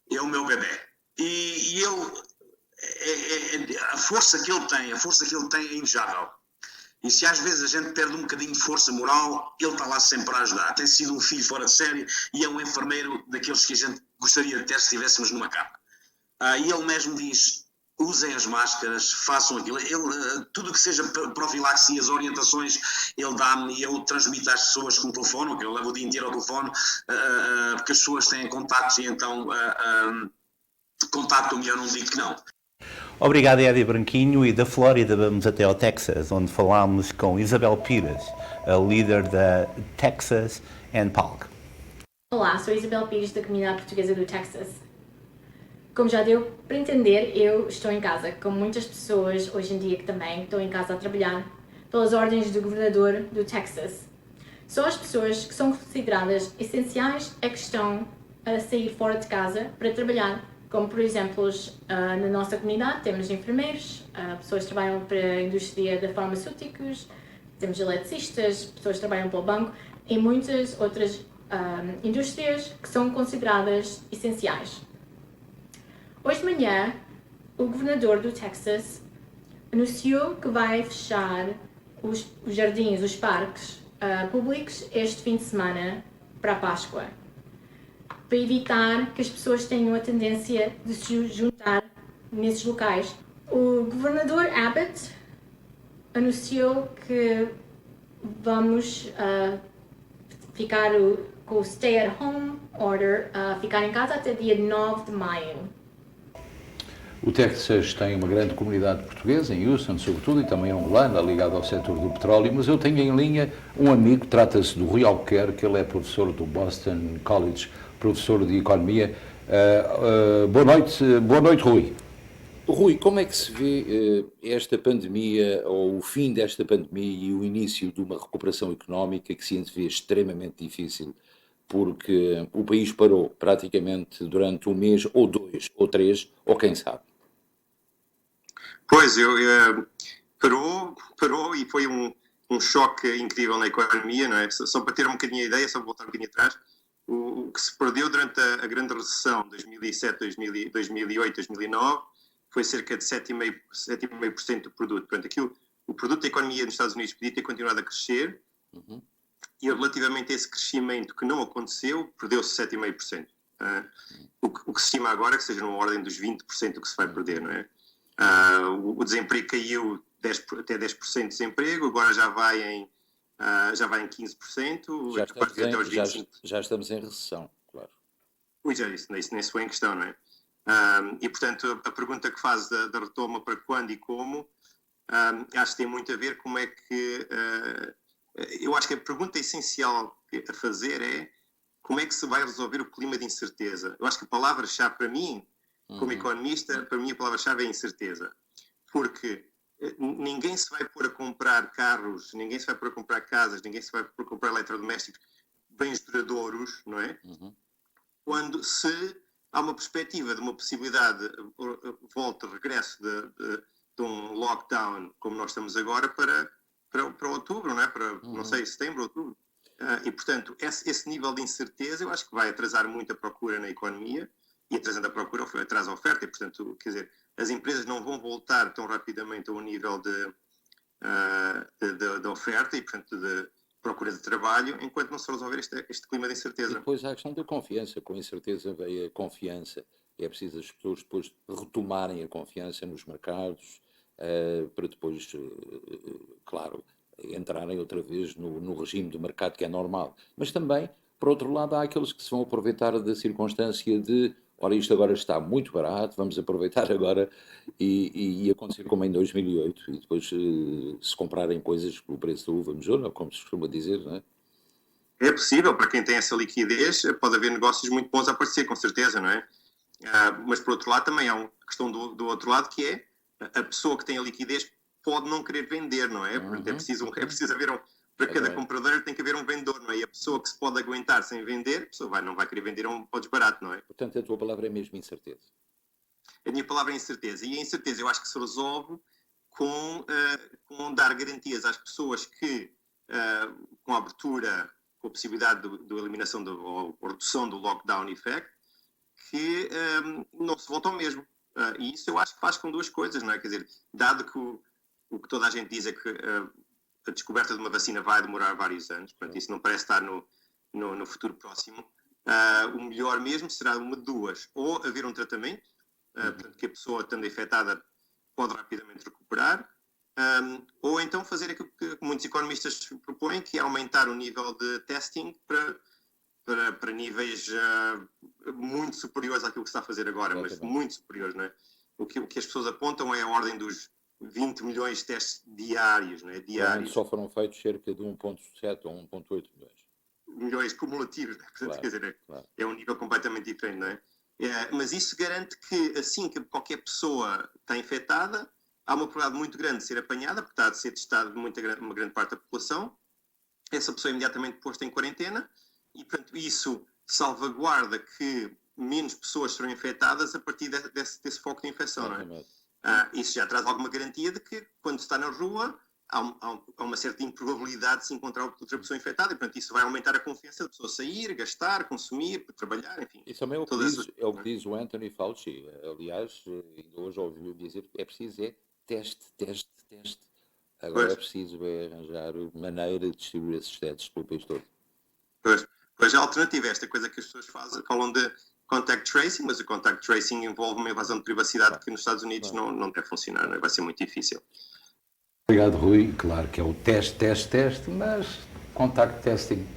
é o meu bebê. E ele, a força que ele tem é invejável. E se às vezes a gente perde um bocadinho de força moral, ele está lá sempre a ajudar. Tem sido um filho fora de série e é um enfermeiro daqueles que a gente gostaria de ter se estivéssemos numa cama. E ele mesmo diz, usem as máscaras, façam aquilo. Tudo que seja profilaxias, orientações, ele dá-me e eu transmito às pessoas que me telefonam, que eu levo o dia inteiro ao telefone, porque as pessoas têm contactos e então contactam-me e eu não digo que não. Obrigado, Eddie Branquinho. E da Flórida vamos até ao Texas, onde falámos com Isabel Pires, a líder da Texas NPALC. Olá, sou Isabel Pires, da comunidade portuguesa do Texas. Como já deu para entender, eu estou em casa, como muitas pessoas hoje em dia que também estão em casa a trabalhar, pelas ordens do governador do Texas. Só as pessoas que são consideradas essenciais é que estão a sair fora de casa para trabalhar, como por exemplo, na nossa comunidade temos enfermeiros, pessoas que trabalham para a indústria de farmacêuticos, temos eletricistas, pessoas que trabalham pelo banco e muitas outras indústrias que são consideradas essenciais. Hoje de manhã, o governador do Texas anunciou que vai fechar os jardins, os parques públicos este fim de semana para a Páscoa, para evitar que as pessoas tenham a tendência de se juntar nesses locais. O governador Abbott anunciou que vamos ficar com o stay-at-home order, ficar em casa até dia 9 de maio. O Texas tem uma grande comunidade portuguesa, em Houston sobretudo, e também em Holanda, ligado ao setor do petróleo, mas eu tenho em linha um amigo, trata-se do Rui Albuquerque, ele é professor do Boston College, professor de Economia. Boa noite, Rui. Rui, como é que se vê esta pandemia, ou o fim desta pandemia e o início de uma recuperação económica que se vê extremamente difícil, porque o país parou praticamente durante um mês, ou 2, ou 3, ou quem sabe? Pois, parou e foi um choque incrível na economia, não é? Só para ter um bocadinho a ideia, só voltar um bocadinho atrás, o que se perdeu durante a grande recessão de 2007, 2008, 2009 foi cerca de 7,5% do produto. Portanto, o produto da economia nos Estados Unidos podia ter continuado a crescer, e relativamente a esse crescimento que não aconteceu, perdeu-se 7,5%. O que se estima agora é que seja numa ordem dos 20% que se vai perder, não é? O desemprego caiu até 10% de desemprego, agora já vai em 15%. Já estamos em recessão, claro. Pois é, isso nem se foi em questão, não é? E, portanto, a pergunta que faz da retoma para quando e como, acho que tem muito a ver como é que... eu acho que a pergunta essencial a fazer é como é que se vai resolver o clima de incerteza. Eu acho que a palavra-chave para mim, como economista, para mim a palavra-chave é incerteza. Porque ninguém se vai pôr a comprar carros, ninguém se vai pôr a comprar casas, ninguém se vai pôr a comprar eletrodomésticos, bens duradouros, não é? Quando se há uma perspectiva de uma possibilidade de regresso de um lockdown como nós estamos agora para outubro, não é? Para, não sei, setembro, outubro. E, portanto, esse nível de incerteza eu acho que vai atrasar muito a procura na economia, e atrasando a procura atrasa a oferta, e, portanto, quer dizer, as empresas não vão voltar tão rapidamente ao nível de oferta e, portanto, de procura de trabalho, enquanto não se resolver este clima de incerteza. E depois há a questão da confiança. Com a incerteza veio a confiança. É preciso as pessoas depois retomarem a confiança nos mercados, para depois, claro, entrarem outra vez no regime do mercado que é normal. Mas também, por outro lado, há aqueles que se vão aproveitar da circunstância de, ora, isto agora está muito barato, vamos aproveitar agora e acontecer como em 2008, e depois se comprarem coisas pelo preço da uva melhor, ou como se costuma dizer, não é? É possível, para quem tem essa liquidez, pode haver negócios muito bons a aparecer, com certeza, não é? Mas, por outro lado, também há uma questão do outro lado, que é a pessoa que tem a liquidez pode não querer vender, não é? Portanto, é preciso haver para cada comprador tem que haver um vendedor, não é? E a pessoa que se pode aguentar sem vender, a pessoa não vai querer vender a um desbarato, não é? Portanto, a tua palavra é mesmo incerteza. A minha palavra é incerteza. E a incerteza eu acho que se resolve com dar garantias às pessoas que, com a abertura, com a possibilidade de eliminação ou redução do lockdown effect, que não se volta ao mesmo. E isso eu acho que faz com duas coisas, não é? Quer dizer, dado que o que toda a gente diz é que a descoberta de uma vacina vai demorar vários anos, portanto isso não parece estar no futuro próximo, o melhor mesmo será uma de duas. Ou haver um tratamento, portanto, que a pessoa, estando infectada, pode rapidamente recuperar, ou então fazer aquilo que muitos economistas propõem, que é aumentar o nível de testing para níveis muito superiores àquilo que se está a fazer agora, mas muito superiores, não é? O que as pessoas apontam é a ordem dos 20 milhões de testes diários, não é? Diários. Só foram feitos cerca de 1,7 ou 1,8 milhões. Milhões cumulativos, né? Portanto, Claro, quer dizer, claro. é um nível completamente diferente, não é? Mas isso garante que, assim que qualquer pessoa está infectada, há uma probabilidade muito grande de ser apanhada, porque está a ser testada uma grande parte da população. Essa pessoa é imediatamente posta em quarentena e, portanto, isso salvaguarda que menos pessoas serão infectadas a partir desse foco de infecção, não é? Isso já traz alguma garantia de que, quando se está na rua, há uma certa improbabilidade de se encontrar outra pessoa infectada e, portanto, isso vai aumentar a confiança da pessoa sair, gastar, consumir, trabalhar, enfim. Isso também é o que diz o Anthony Fauci. Aliás, ainda hoje ouvi-o dizer que é preciso teste. Agora é preciso arranjar maneira de distribuir esses testes pelo país todo. Pois a alternativa é esta coisa que as pessoas falam de contact tracing, mas o contact tracing envolve uma invasão de privacidade que nos Estados Unidos não deve funcionar, não é? Vai ser muito difícil. Obrigado, Rui. Claro que é o teste, mas contact testing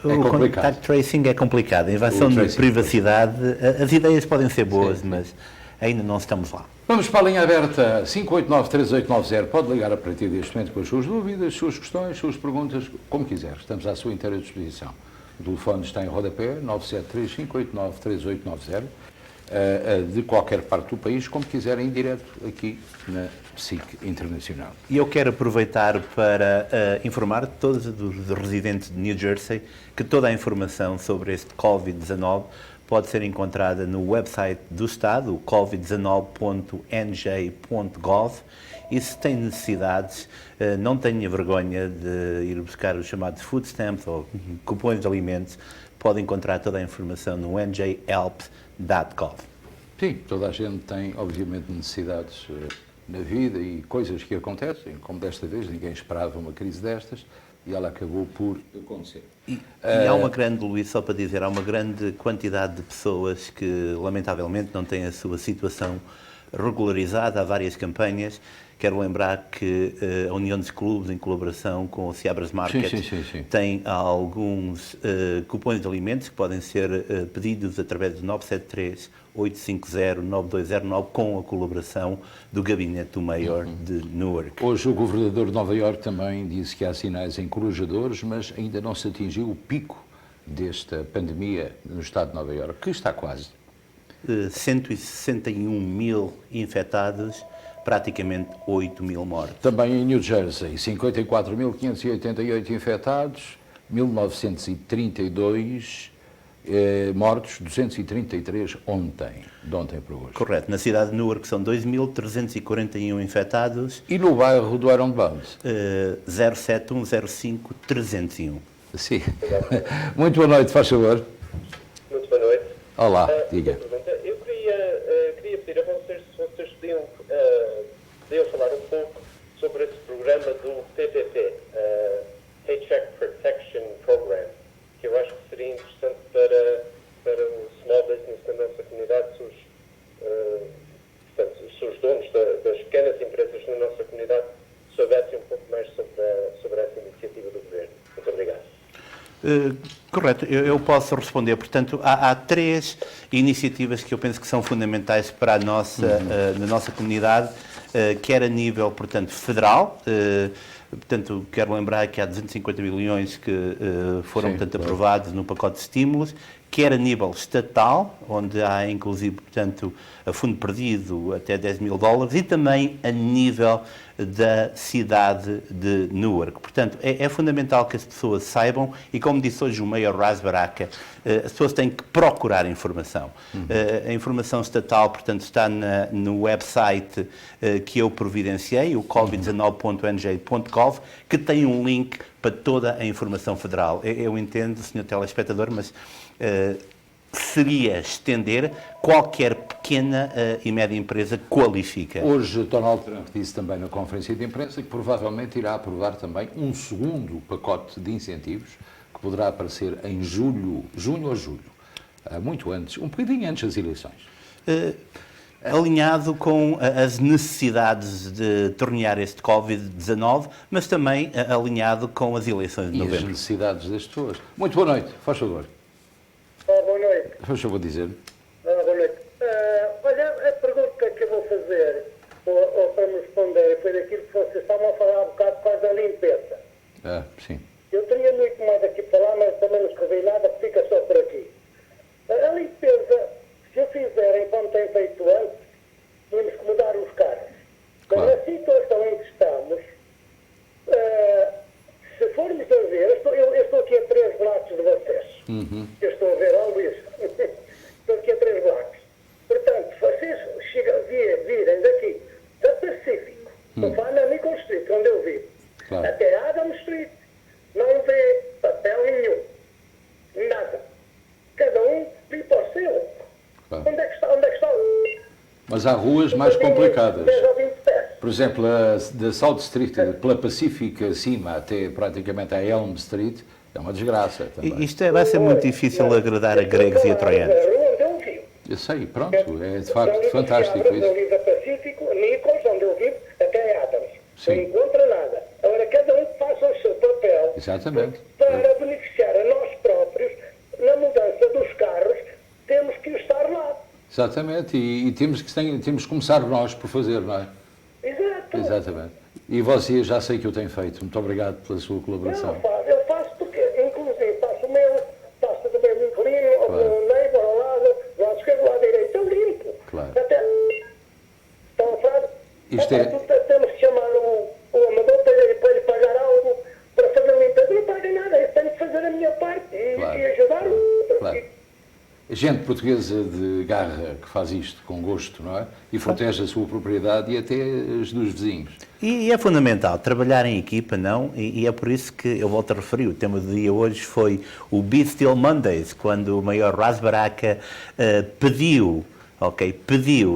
é o complicado. Contact tracing é complicado. A invasão de privacidade, as ideias podem ser boas, mas ainda não estamos lá. Vamos para a linha aberta 589-3890. Pode ligar a partir deste momento com as suas dúvidas, suas questões, suas perguntas, como quiser. Estamos à sua inteira disposição. O telefone está em rodapé, 973-589-3890. De qualquer parte do país, como quiserem, em direto aqui na SIC Internacional. E eu quero aproveitar para informar todos os residentes de New Jersey que toda a informação sobre este Covid-19 pode ser encontrada no website do Estado, covid19.nj.gov, e se tem necessidades, não tenha vergonha de ir buscar os chamados food stamps ou cupons de alimentos, pode encontrar toda a informação no njhelp.gov. Sim, toda a gente tem, obviamente, necessidades na vida e coisas que acontecem, como desta vez, ninguém esperava uma crise destas e ela acabou por acontecer. E há uma grande, Luís, só para dizer, há uma grande quantidade de pessoas que, lamentavelmente, não têm a sua situação regularizada. Há várias campanhas. Quero lembrar que a União dos Clubes, em colaboração com o Seabras Market, tem alguns cupons de alimentos que podem ser pedidos através do 973-850-9209, com a colaboração do Gabinete do Mayor de Newark. Hoje o Governador de Nova Iorque também disse que há sinais encorajadores, mas ainda não se atingiu o pico desta pandemia no estado de Nova Iorque, que está quase. 161 mil infectados, praticamente 8 mil mortos. Também em New Jersey, 54.588 infectados, 1.932 mortos, 233 de ontem para hoje. Correto. Na cidade de Newark são 2.341 infectados. E no bairro do Iron Band? 07105-301. Sim. Muito boa noite, faz favor. Muito boa noite. Olá, diga. Eu queria pedir a vocês se vocês podiam falar um pouco sobre esse programa do PPP, Paycheck Protection Program, que eu acho que seria interessante para o small business da nossa comunidade, se os donos das pequenas empresas na nossa comunidade soubessem um pouco mais sobre essa iniciativa do Governo. Muito obrigado. Correto, eu posso responder. Portanto, há 3 iniciativas que eu penso que são fundamentais para a nossa, na nossa comunidade, quer a nível, portanto, federal. Portanto, quero lembrar que há 250 bilhões que foram, portanto, aprovados no pacote de estímulos, quer a nível estatal, onde há, inclusive, portanto, a fundo perdido até $10.000, e também a nível da cidade de Newark. Portanto, é fundamental que as pessoas saibam, e como disse hoje o Mayor Ras Baraka, as pessoas têm que procurar informação. A informação estatal, portanto, está no website que eu providenciei, o covid19.nj.gov, que tem um link para toda a informação federal. Eu entendo, Sr. Telespectador, mas seria estender qualquer pequena e média empresa qualifica. Hoje, Donald Trump disse também na conferência de imprensa que provavelmente irá aprovar também um segundo pacote de incentivos que poderá aparecer em junho ou julho, muito antes, um bocadinho antes das eleições. Alinhado com as necessidades de tornear este Covid-19, mas também alinhado com as eleições de novembro. E as necessidades das pessoas. Muito boa noite, faz favor. Boa noite. Faz favor dizer. Boa noite. Olha, a pergunta que eu vou fazer, ou para me responder, foi daquilo que vocês estavam a falar um bocado por causa da limpeza. Sim. Eu teria muito mais aqui para falar, mas também não escrevi nada, fica só por aqui. A limpeza, se o fizerem como tem feito antes, temos que mudar os carros. Mas na situação em que estamos, se formos a ver, eu estou aqui a 3 blocos de vocês. Eu estou a ver, Luís, estou aqui a 3 blocos. Portanto, vocês virem daqui da Pacífico, não falo na Nicol Street, onde eu vivo, até Adam Street, não vê papel nenhum, nada. Cada um vive para o seu. Onde é que está o... Mas há ruas mais complicadas. Por exemplo, da South Street, pela Pacífica acima até praticamente a Elm Street, é uma desgraça também. Isto vai ser muito difícil agradar a gregos e a troianos. Eu sei, pronto, é de facto fantástico isso. Eu vivo a Pacífico, Nichols, onde eu vivo, até Adams. Não encontra nada. Agora, cada um faça o seu papel. Exatamente. Para beneficiar a nós próprios, na mudança dos carros, temos que estar lá. Exatamente, e temos que começar nós por fazer, não é? Exato. Exatamente. E você, já sei que eu tenho feito. Muito obrigado pela sua colaboração. Eu faço porque, inclusive, faço o meu, faço também o inquilino, o neighbor ao lado, do lado esquerdo, do lado direito, eu limpo. Claro. Até, estão a falar? Isto Temos que chamar o amador para ele pagar algo para fazer a limpeza. Não paga nada, eu tenho que fazer a minha parte e ajudar-o. Claro. Gente portuguesa de garra que faz isto com gosto, não é? E protege a sua propriedade e até as dos vizinhos. E é fundamental trabalhar em equipa, não? E é por isso que eu volto a referir. O tema do dia hoje foi o Be Still Mondays, quando o Mayor Ras Baraka pediu,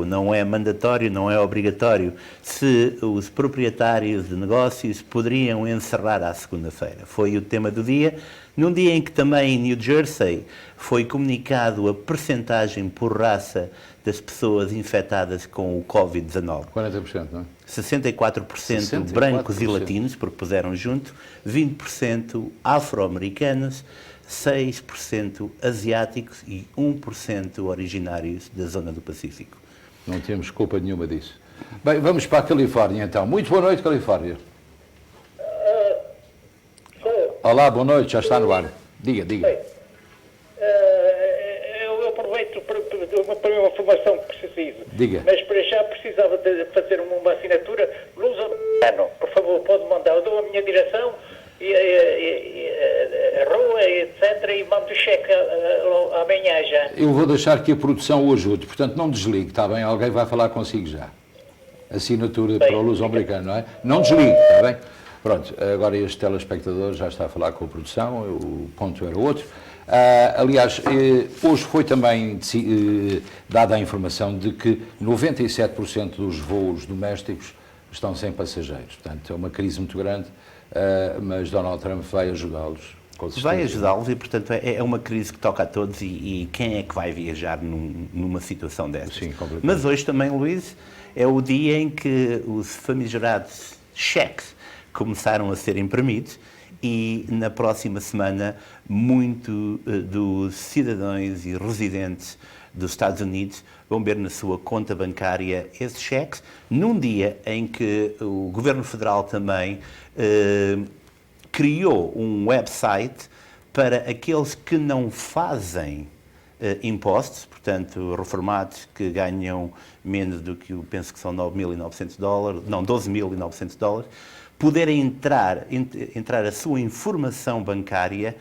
não é mandatório, não é obrigatório, se os proprietários de negócios poderiam encerrar à segunda-feira. Foi o tema do dia. Num dia em que também em New Jersey foi comunicado a percentagem por raça das pessoas infectadas com o Covid-19. 40%, não é? 64% brancos e latinos, porque puseram junto, 20% afro-americanos, 6% asiáticos e 1% originários da zona do Pacífico. Não temos culpa nenhuma disso. Bem, vamos para a Califórnia então. Muito boa noite, Califórnia. Olá, boa noite, já está no ar. Diga. Eu aproveito para uma informação que preciso. Diga. Mas para já precisava de fazer uma assinatura. Luz Americano, por favor, pode mandar. Eu dou a minha direção, a rua, etc. E mando o cheque amanhã já. Eu vou deixar que a produção o ajude, portanto não desligue, está bem? Alguém vai falar consigo já. Assinatura para o Luz Americano, não é? Não desligue, está bem? Pronto, agora este telespectador já está a falar com a produção, o ponto era outro. Aliás, hoje foi também dada a informação de que 97% dos voos domésticos estão sem passageiros. Portanto, é uma crise muito grande, mas Donald Trump vai ajudá-los. Vai ajudá-los e, portanto, é uma crise que toca a todos e quem é que vai viajar numa situação dessas? Sim, completamente. Mas hoje também, Luís, é o dia em que os famigerados cheques começaram a ser imprimidos e na próxima semana muito dos cidadãos e residentes dos Estados Unidos vão ver na sua conta bancária esses cheques, num dia em que o Governo Federal também criou um website para aqueles que não fazem impostos, portanto, reformados que ganham menos do que eu penso que são $9.900, não, $12.900, poderem entrar a sua informação bancária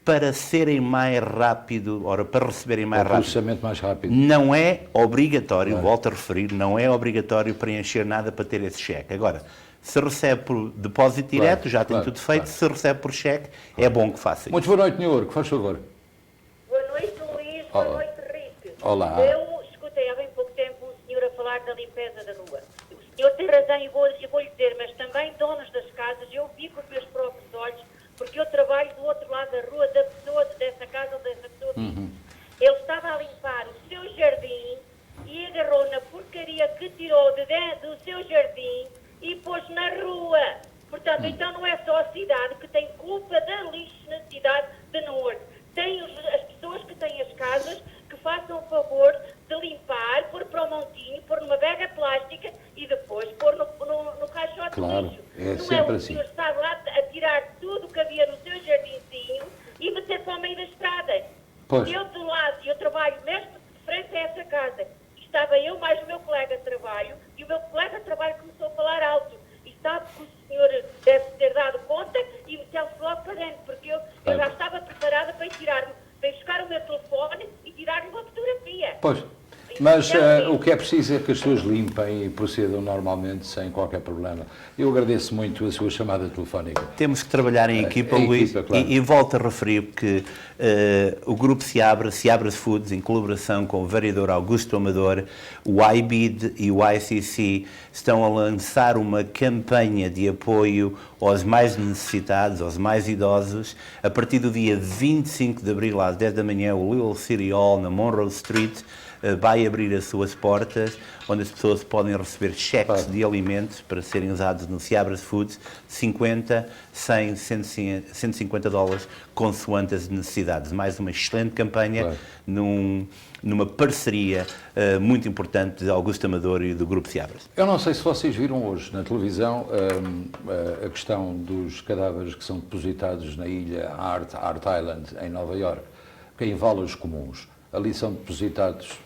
para serem mais rápido, para receberem mais rápido. Processamento mais rápido. Não é obrigatório, volto a referir, não é obrigatório preencher nada para ter esse cheque. Agora, se recebe por depósito direto, já tem tudo feito. Se recebe por cheque, é bom que faça isso. Muito boa noite, New York, faz favor. Boa noite, Luís. Boa noite, Rick. Olá. Eu escutei há bem pouco tempo um senhor a falar da limpeza da rua. O senhor tem razão e vou-lhe dizer, mas também donos das casas, eu vi com os meus próprios olhos, porque eu trabalho do outro lado da rua da pessoa, dessa casa ou dessa pessoa. Ele estava a limpar o seu jardim e agarrou na porcaria que tirou do seu jardim e pôs na rua. Portanto, então não é só a cidade que tem culpa da lixo na cidade de Newark. Tem as pessoas que têm as casas que façam o favor de limpar, pôr para o montinho, pôr numa bega plástica e depois pôr no caixote Claro, de lixo. é Não sempre o assim. senhor estar lá a tirar tudo o que havia no seu jardinzinho e meter para o meio da estrada. Pois. Eu de lado, eu trabalho mesmo de frente a essa casa. Estava eu mais o meu colega de trabalho e o meu colega de trabalho começou a falar alto. E sabe que o senhor deve ter dado conta e meteu-se logo para dentro, porque eu já estava preparada para ir buscar o meu telefone e tirar-lhe uma fotografia. Pois. Mas o que é preciso é que as pessoas limpem e procedam normalmente, sem qualquer problema. Eu agradeço muito a sua chamada telefónica. Temos que trabalhar em equipa, em Luís, equipa, claro. e volto a referir que o grupo Seabra Foods, em colaboração com o vereador Augusto Amador, o IBID e o ICC, estão a lançar uma campanha de apoio aos mais necessitados, aos mais idosos. A partir do dia 25 de abril, às 10 da manhã, o Little City Hall, na Monroe Street, vai abrir as suas portas, onde as pessoas podem receber cheques de alimentos para serem usados no Seabra Foods, 50, 100, 150 dólares, consoante as necessidades. Mais uma excelente campanha, numa parceria muito importante de Augusto Amador e do Grupo Seabra. Eu não sei se vocês viram hoje na televisão a questão dos cadáveres que são depositados na ilha Art Island, em Nova Iorque, que em valas comuns. Ali são depositados,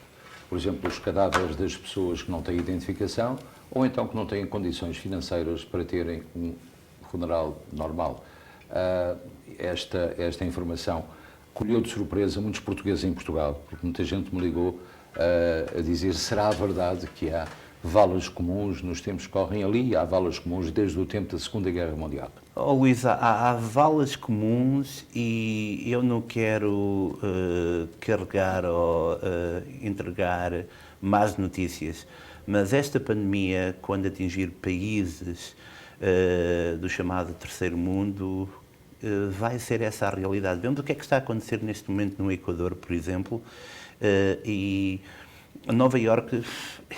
por exemplo, os cadáveres das pessoas que não têm identificação ou então que não têm condições financeiras para terem um funeral normal. Esta informação colheu de surpresa muitos portugueses em Portugal, porque muita gente me ligou a dizer: será verdade que há valas comuns nos tempos que correm ali? Há valas comuns desde o tempo da Segunda Guerra Mundial. Oh, Luís, há valas comuns e eu não quero carregar ou entregar más notícias, mas esta pandemia, quando atingir países do chamado terceiro mundo, vai ser essa a realidade. Vemos o que é que está a acontecer neste momento no Equador, por exemplo, e Nova Iorque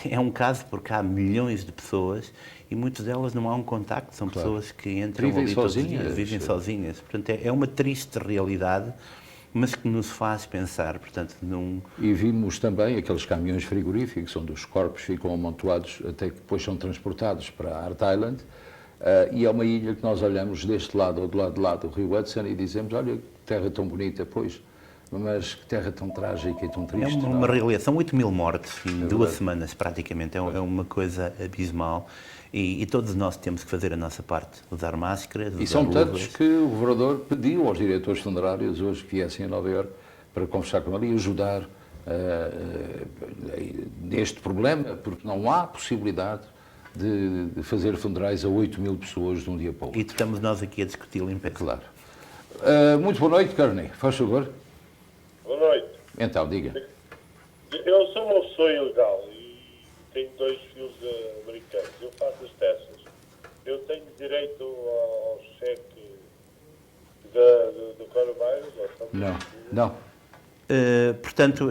é um caso porque há milhões de pessoas e muitas delas não há um contacto, são pessoas que entram vivem ali sozinhas, todos os dias, vivem sozinhas. Portanto, é uma triste realidade, mas que nos faz pensar, portanto, num... E vimos também aqueles caminhões frigoríficos, onde os corpos ficam amontoados até que depois são transportados para Art Island, e é uma ilha que nós olhamos deste lado ou do lado de lá do Rio Hudson e dizemos: olha, que terra tão bonita, pois, mas que terra tão trágica e tão triste. É uma realidade. São 8.000 mortes em 2 semanas, praticamente. É uma coisa abismal. E todos nós temos que fazer a nossa parte. Usar máscaras, usar E são luvas. tantos que o governador pediu aos diretores funerários hoje que viessem a Nova Iorque para conversar com ele e ajudar neste problema, porque não há possibilidade de fazer funerais a 8.000 pessoas de um dia para o outro. E estamos nós aqui a discutir limpeza. Claro. Muito boa noite, Kearney. Faz favor. Boa noite. Então, diga. Eu sou uma pessoa ilegal e tenho 2 filhos americanos. Eu faço as testas. Eu tenho direito ao cheque do coronavírus? Não. Portanto,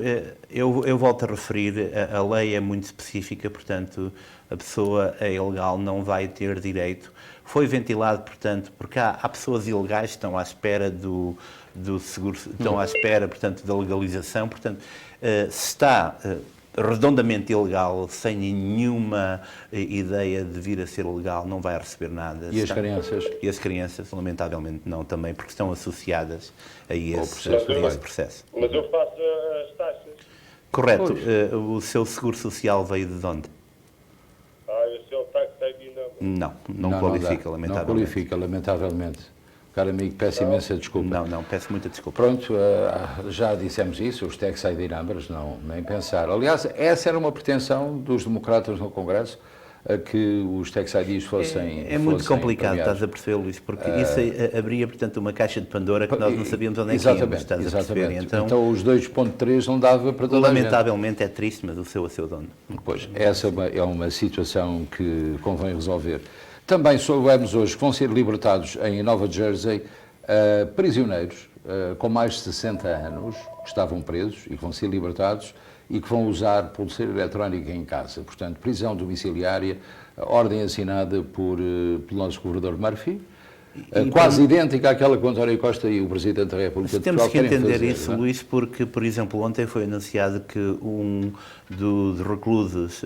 eu volto a referir, a lei é muito específica, portanto, a pessoa é ilegal não vai ter direito. Foi ventilado, portanto, porque há pessoas ilegais que estão à espera do seguro, estão à espera, portanto, da legalização. Portanto, se está redondamente ilegal, sem nenhuma ideia de vir a ser legal, não vai receber nada. E as crianças? E as crianças, lamentavelmente, não também, porque estão associadas a esse processo. Mas eu faço as taxas. Correto. O seu seguro social veio de onde? Esse é o tax ID number. Não qualifica, lamentavelmente. Não qualifica, lamentavelmente. Caro amigo, peço imensa desculpa. Não, peço muita desculpa. Pronto, já dissemos isso, os tax ID numbers, não, nem pensar. Aliás, essa era uma pretensão dos democratas no Congresso, a que os tax IDs fossem É muito complicado, premiados. estás a perceber, Luís, porque isso abria, portanto, uma caixa de Pandora que nós não sabíamos onde é que íamos, estás a perceber. Então os 2.3 não dava para toda a gente. Lamentavelmente é triste, mas o seu a seu dono. Pois, essa é uma situação que convém resolver. Também soubemos hoje que vão ser libertados em Nova Jersey prisioneiros com mais de 60 anos que estavam presos e que vão ser libertados e que vão usar pulseira eletrónica em casa. Portanto, prisão domiciliária, ordem assinada pelo nosso governador Murphy, quase idêntica àquela que o António Costa e o Presidente da República de Portugal querem fazer. Temos que entender isso, Luís, porque, por exemplo, ontem foi anunciado que um dos reclusos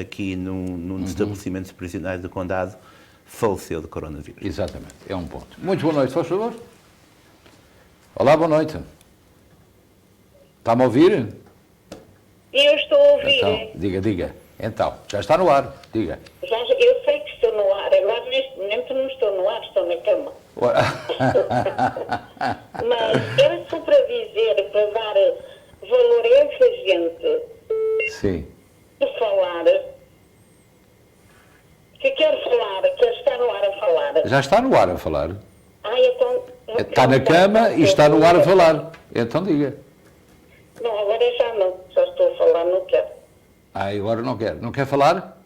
aqui num dos estabelecimentos prisionais do Condado faleceu de coronavírus. Exatamente, é um ponto. Muito boa noite, faz favor. Olá, boa noite. Está-me a ouvir? Eu estou a ouvir. Então, diga. Então, já está no ar, diga. Eu sei que estou no ar, agora neste momento não estou no ar, estou na cama. Mas era só para dizer, para dar valor a essa gente. Sim. De falar, que quer falar, quer estar no ar a falar. Já está no ar a falar. Então... Está na cama e está no ar a falar. Então diga. Não, agora já não. Já estou a falar, não quero. Agora não quer. Não quer falar?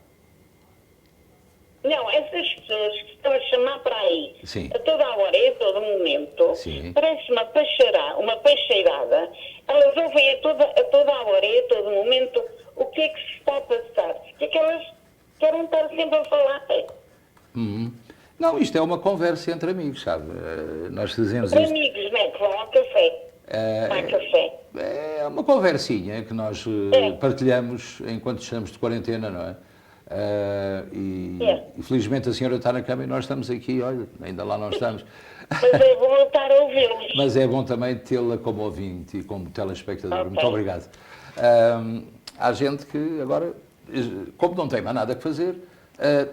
Não, essas pessoas que estão a chamar para aí, Sim. a toda a hora e a todo momento, Sim. parece uma peixeirada. Elas ouvem a toda a hora e a todo momento o que é que se está a passar. O que é que elas querem estar sempre a falar? Não, isto é uma conversa entre amigos, sabe? Nós dizemos Entre isto. amigos, não é? Que vão ao café. É uma conversinha que nós partilhamos enquanto estamos de quarentena, não é? E felizmente a senhora está na cama e nós estamos aqui, olha, ainda lá não estamos. Mas é bom estar a ouvi-los. Mas é bom também tê-la como ouvinte e como telespectador. Okay. Muito obrigado. Há gente que agora, como não tem mais nada a fazer,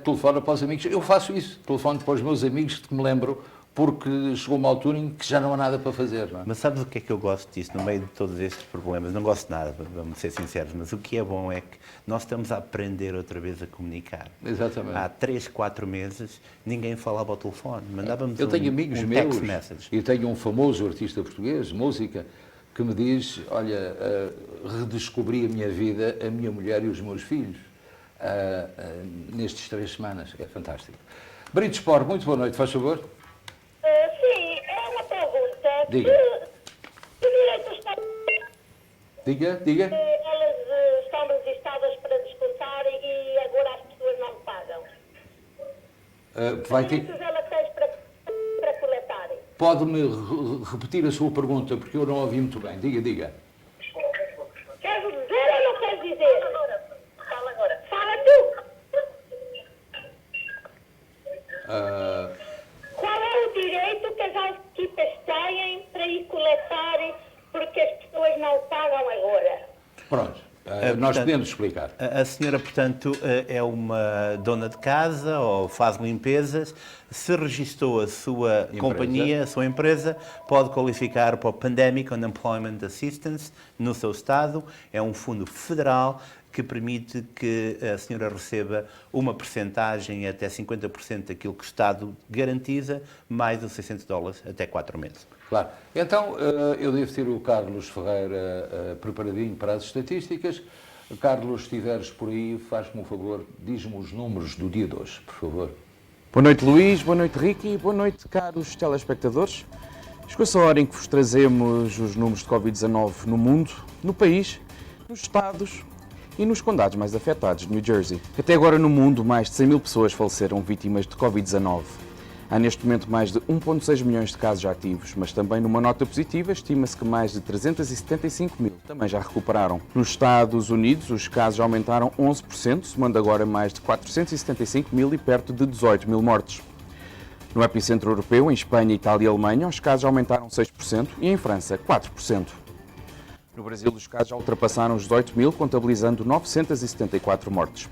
telefona para os amigos. Eu faço isso, telefono para os meus amigos que me lembro, porque chegou uma altura em que já não há nada para fazer. Não é? Mas sabes o que é que eu gosto disso, no meio de todos estes problemas? Não gosto de nada, vamos ser sinceros, mas o que é bom é que nós estamos a aprender outra vez a comunicar. Exatamente. Há 3, 4 meses ninguém falava ao telefone, mandávamos Eu tenho amigos meus, text message. e tenho um famoso artista português, música, que me diz, olha, redescobri a minha vida, a minha mulher e os meus filhos, nestes 3 semanas. É fantástico. Brito Sport, muito boa noite, faz favor. Sim, é uma pergunta. Diga. Que direito está... Diga. Elas estão registadas para descontar e agora as pessoas não pagam. Vai ter... Que direitos ela tem para coletarem? Pode-me repetir a sua pergunta, porque eu não ouvi muito bem. Diga. Queres dizer ou não queres dizer? Fala agora. Fala tu! Qual é o direito que as equipas têm para ir coletarem porque as pessoas não pagam agora? Pronto, nós podemos explicar. A senhora, portanto, é uma dona de casa ou faz limpezas. Se registou a sua companhia, a sua empresa, pode qualificar para o Pandemic Unemployment Assistance no seu estado. É um fundo federal que permite que a senhora receba uma percentagem até 50% daquilo que o Estado garantiza, mais os $600 até 4 meses. Claro. Então, eu devo ter o Carlos Ferreira preparadinho para as estatísticas. Carlos, se estiveres por aí, faz-me um favor, diz-me os números do dia de hoje, por favor. Boa noite, Luís, boa noite, Ricky, boa noite, caros telespectadores. Chegou-se a hora em que vos trazemos os números de Covid-19 no mundo, no país, nos estados e nos condados mais afetados de New Jersey. Até agora no mundo, mais de 100 mil pessoas faleceram vítimas de Covid-19. Há neste momento mais de 1,6 milhões de casos ativos, mas também numa nota positiva, estima-se que mais de 375 mil também já recuperaram. Nos Estados Unidos, os casos aumentaram 11%, somando agora mais de 475 mil e perto de 18 mil mortes. No epicentro europeu, em Espanha, Itália e Alemanha, os casos aumentaram 6% e em França, 4%. No Brasil, os casos já ultrapassaram os 18 mil, contabilizando 974 mortes.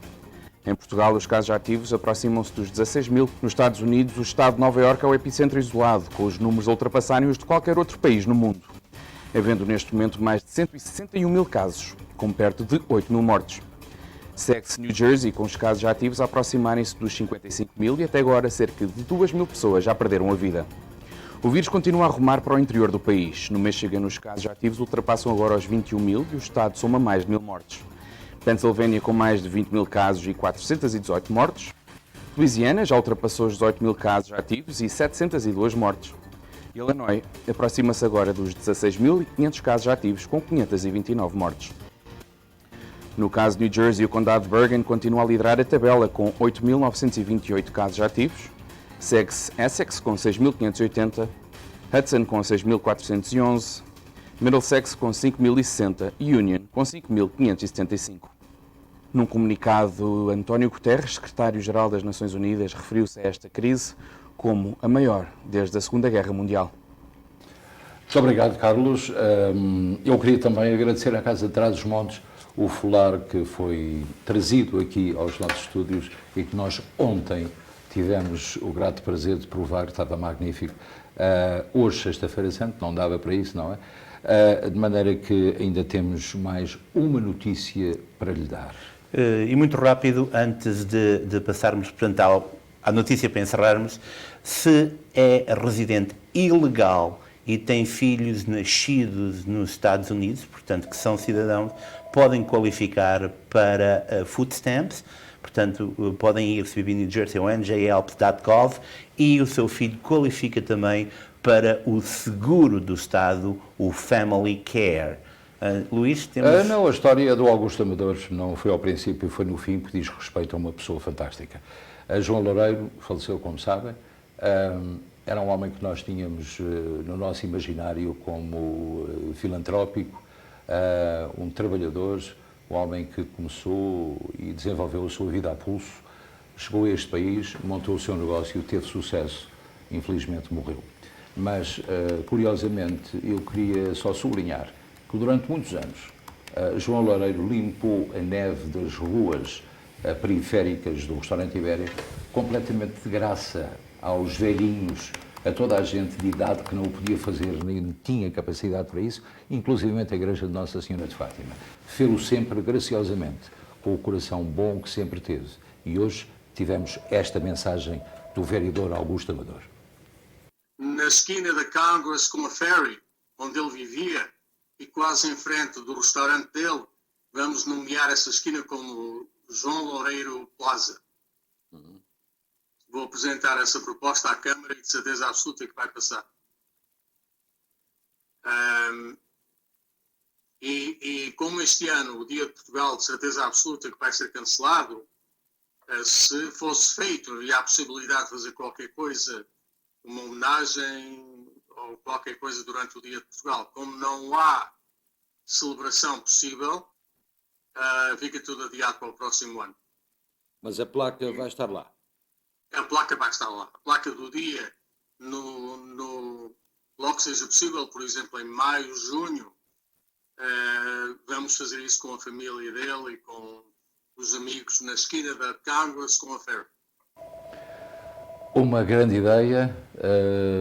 Em Portugal, os casos ativos aproximam-se dos 16 mil. Nos Estados Unidos, o estado de Nova Iorque é o epicentro isolado, com os números a ultrapassarem os de qualquer outro país no mundo, havendo neste momento mais de 161 mil casos, com perto de 8 mil mortes. Segue-se New Jersey, com os casos ativos a aproximarem-se dos 55 mil e até agora cerca de 2 mil pessoas já perderam a vida. O vírus continua a rumar para o interior do país. No Michigan, os casos ativos ultrapassam agora os 21 mil e o estado soma mais de 1.000 mortes. Pennsylvania com mais de 20 mil casos e 418 mortes. Louisiana já ultrapassou os 18 mil casos ativos e 702 mortes. Illinois aproxima-se agora dos 16.500 casos ativos com 529 mortes. No caso de New Jersey, o condado de Bergen continua a liderar a tabela com 8.928 casos ativos. Segue-se Essex com 6.580, Hudson com 6.411, Middlesex com 5.060 e Union com 5.575. Num comunicado, António Guterres, secretário-geral das Nações Unidas, referiu-se a esta crise como a maior desde a Segunda Guerra Mundial. Muito obrigado, Carlos. Eu queria também agradecer à Casa de Trás-os-Montes o folar que foi trazido aqui aos nossos estúdios e que nós ontem tivemos o grato prazer de provar que estava magnífico. Hoje, sexta-feira santa, não dava para isso, não é? De maneira que ainda temos mais uma notícia para lhe dar. E muito rápido, antes de passarmos, portanto, à notícia para encerrarmos, se é residente ilegal e tem filhos nascidos nos Estados Unidos, portanto, que são cidadãos, podem qualificar para food stamps, portanto, podem ir receber New Jersey ou njhelp.gov e o seu filho qualifica também para o seguro do Estado, o Family Care. Luís, temos... Não, a história do Augusto Amador não foi ao princípio, foi no fim, que diz respeito a uma pessoa fantástica. João Loureiro faleceu, como sabem, era um homem que nós tínhamos no nosso imaginário como filantrópico, um trabalhador, um homem que começou e desenvolveu a sua vida a pulso, chegou a este país, montou o seu negócio, teve sucesso, infelizmente morreu. Mas, curiosamente, eu queria só sublinhar que durante muitos anos João Loureiro limpou a neve das ruas periféricas do restaurante Ibéria completamente de graça aos velhinhos, a toda a gente de idade que não o podia fazer, nem tinha capacidade para isso, inclusivamente a Igreja de Nossa Senhora de Fátima. Fê-lo sempre graciosamente, com o coração bom que sempre teve. E hoje tivemos esta mensagem do vereador Augusto Amador. Na esquina da Congress com a Ferry, onde ele vivia, e quase em frente do restaurante dele, vamos nomear essa esquina como João Loureiro Plaza. Vou apresentar essa proposta à Câmara e de certeza absoluta que vai passar. E como este ano o Dia de Portugal de certeza absoluta que vai ser cancelado, se fosse feito e há a possibilidade de fazer qualquer coisa, uma homenagem ou qualquer coisa durante o Dia de Portugal, como não há celebração possível, fica tudo adiado para o próximo ano. Mas a placa vai estar lá? A placa vai estar lá. A placa do dia, logo que seja possível, por exemplo, em maio, junho, vamos fazer isso com a família dele e com os amigos na esquina da Congress com a Ferry. Uma grande ideia,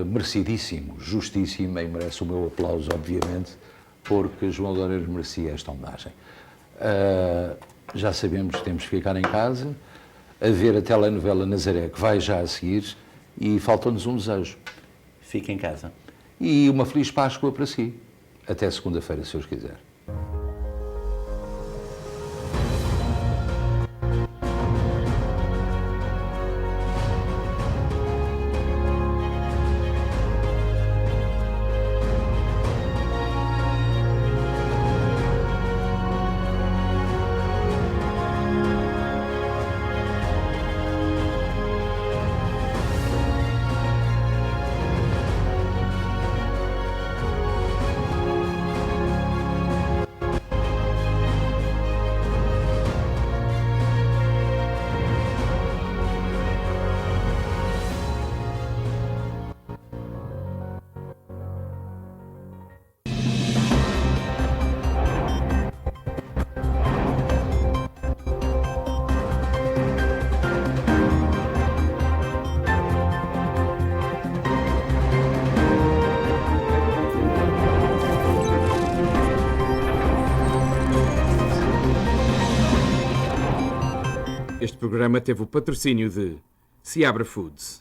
merecidíssimo, justíssimo, e merece o meu aplauso, obviamente, porque João Loureiro merecia esta homenagem. já sabemos que temos que ficar em casa, a ver a telenovela Nazaré, que vai já a seguir, e falta-nos um desejo. Fique em casa. E uma feliz Páscoa para si. Até segunda-feira, se Deus quiser. Este programa teve o patrocínio de Seabra Foods.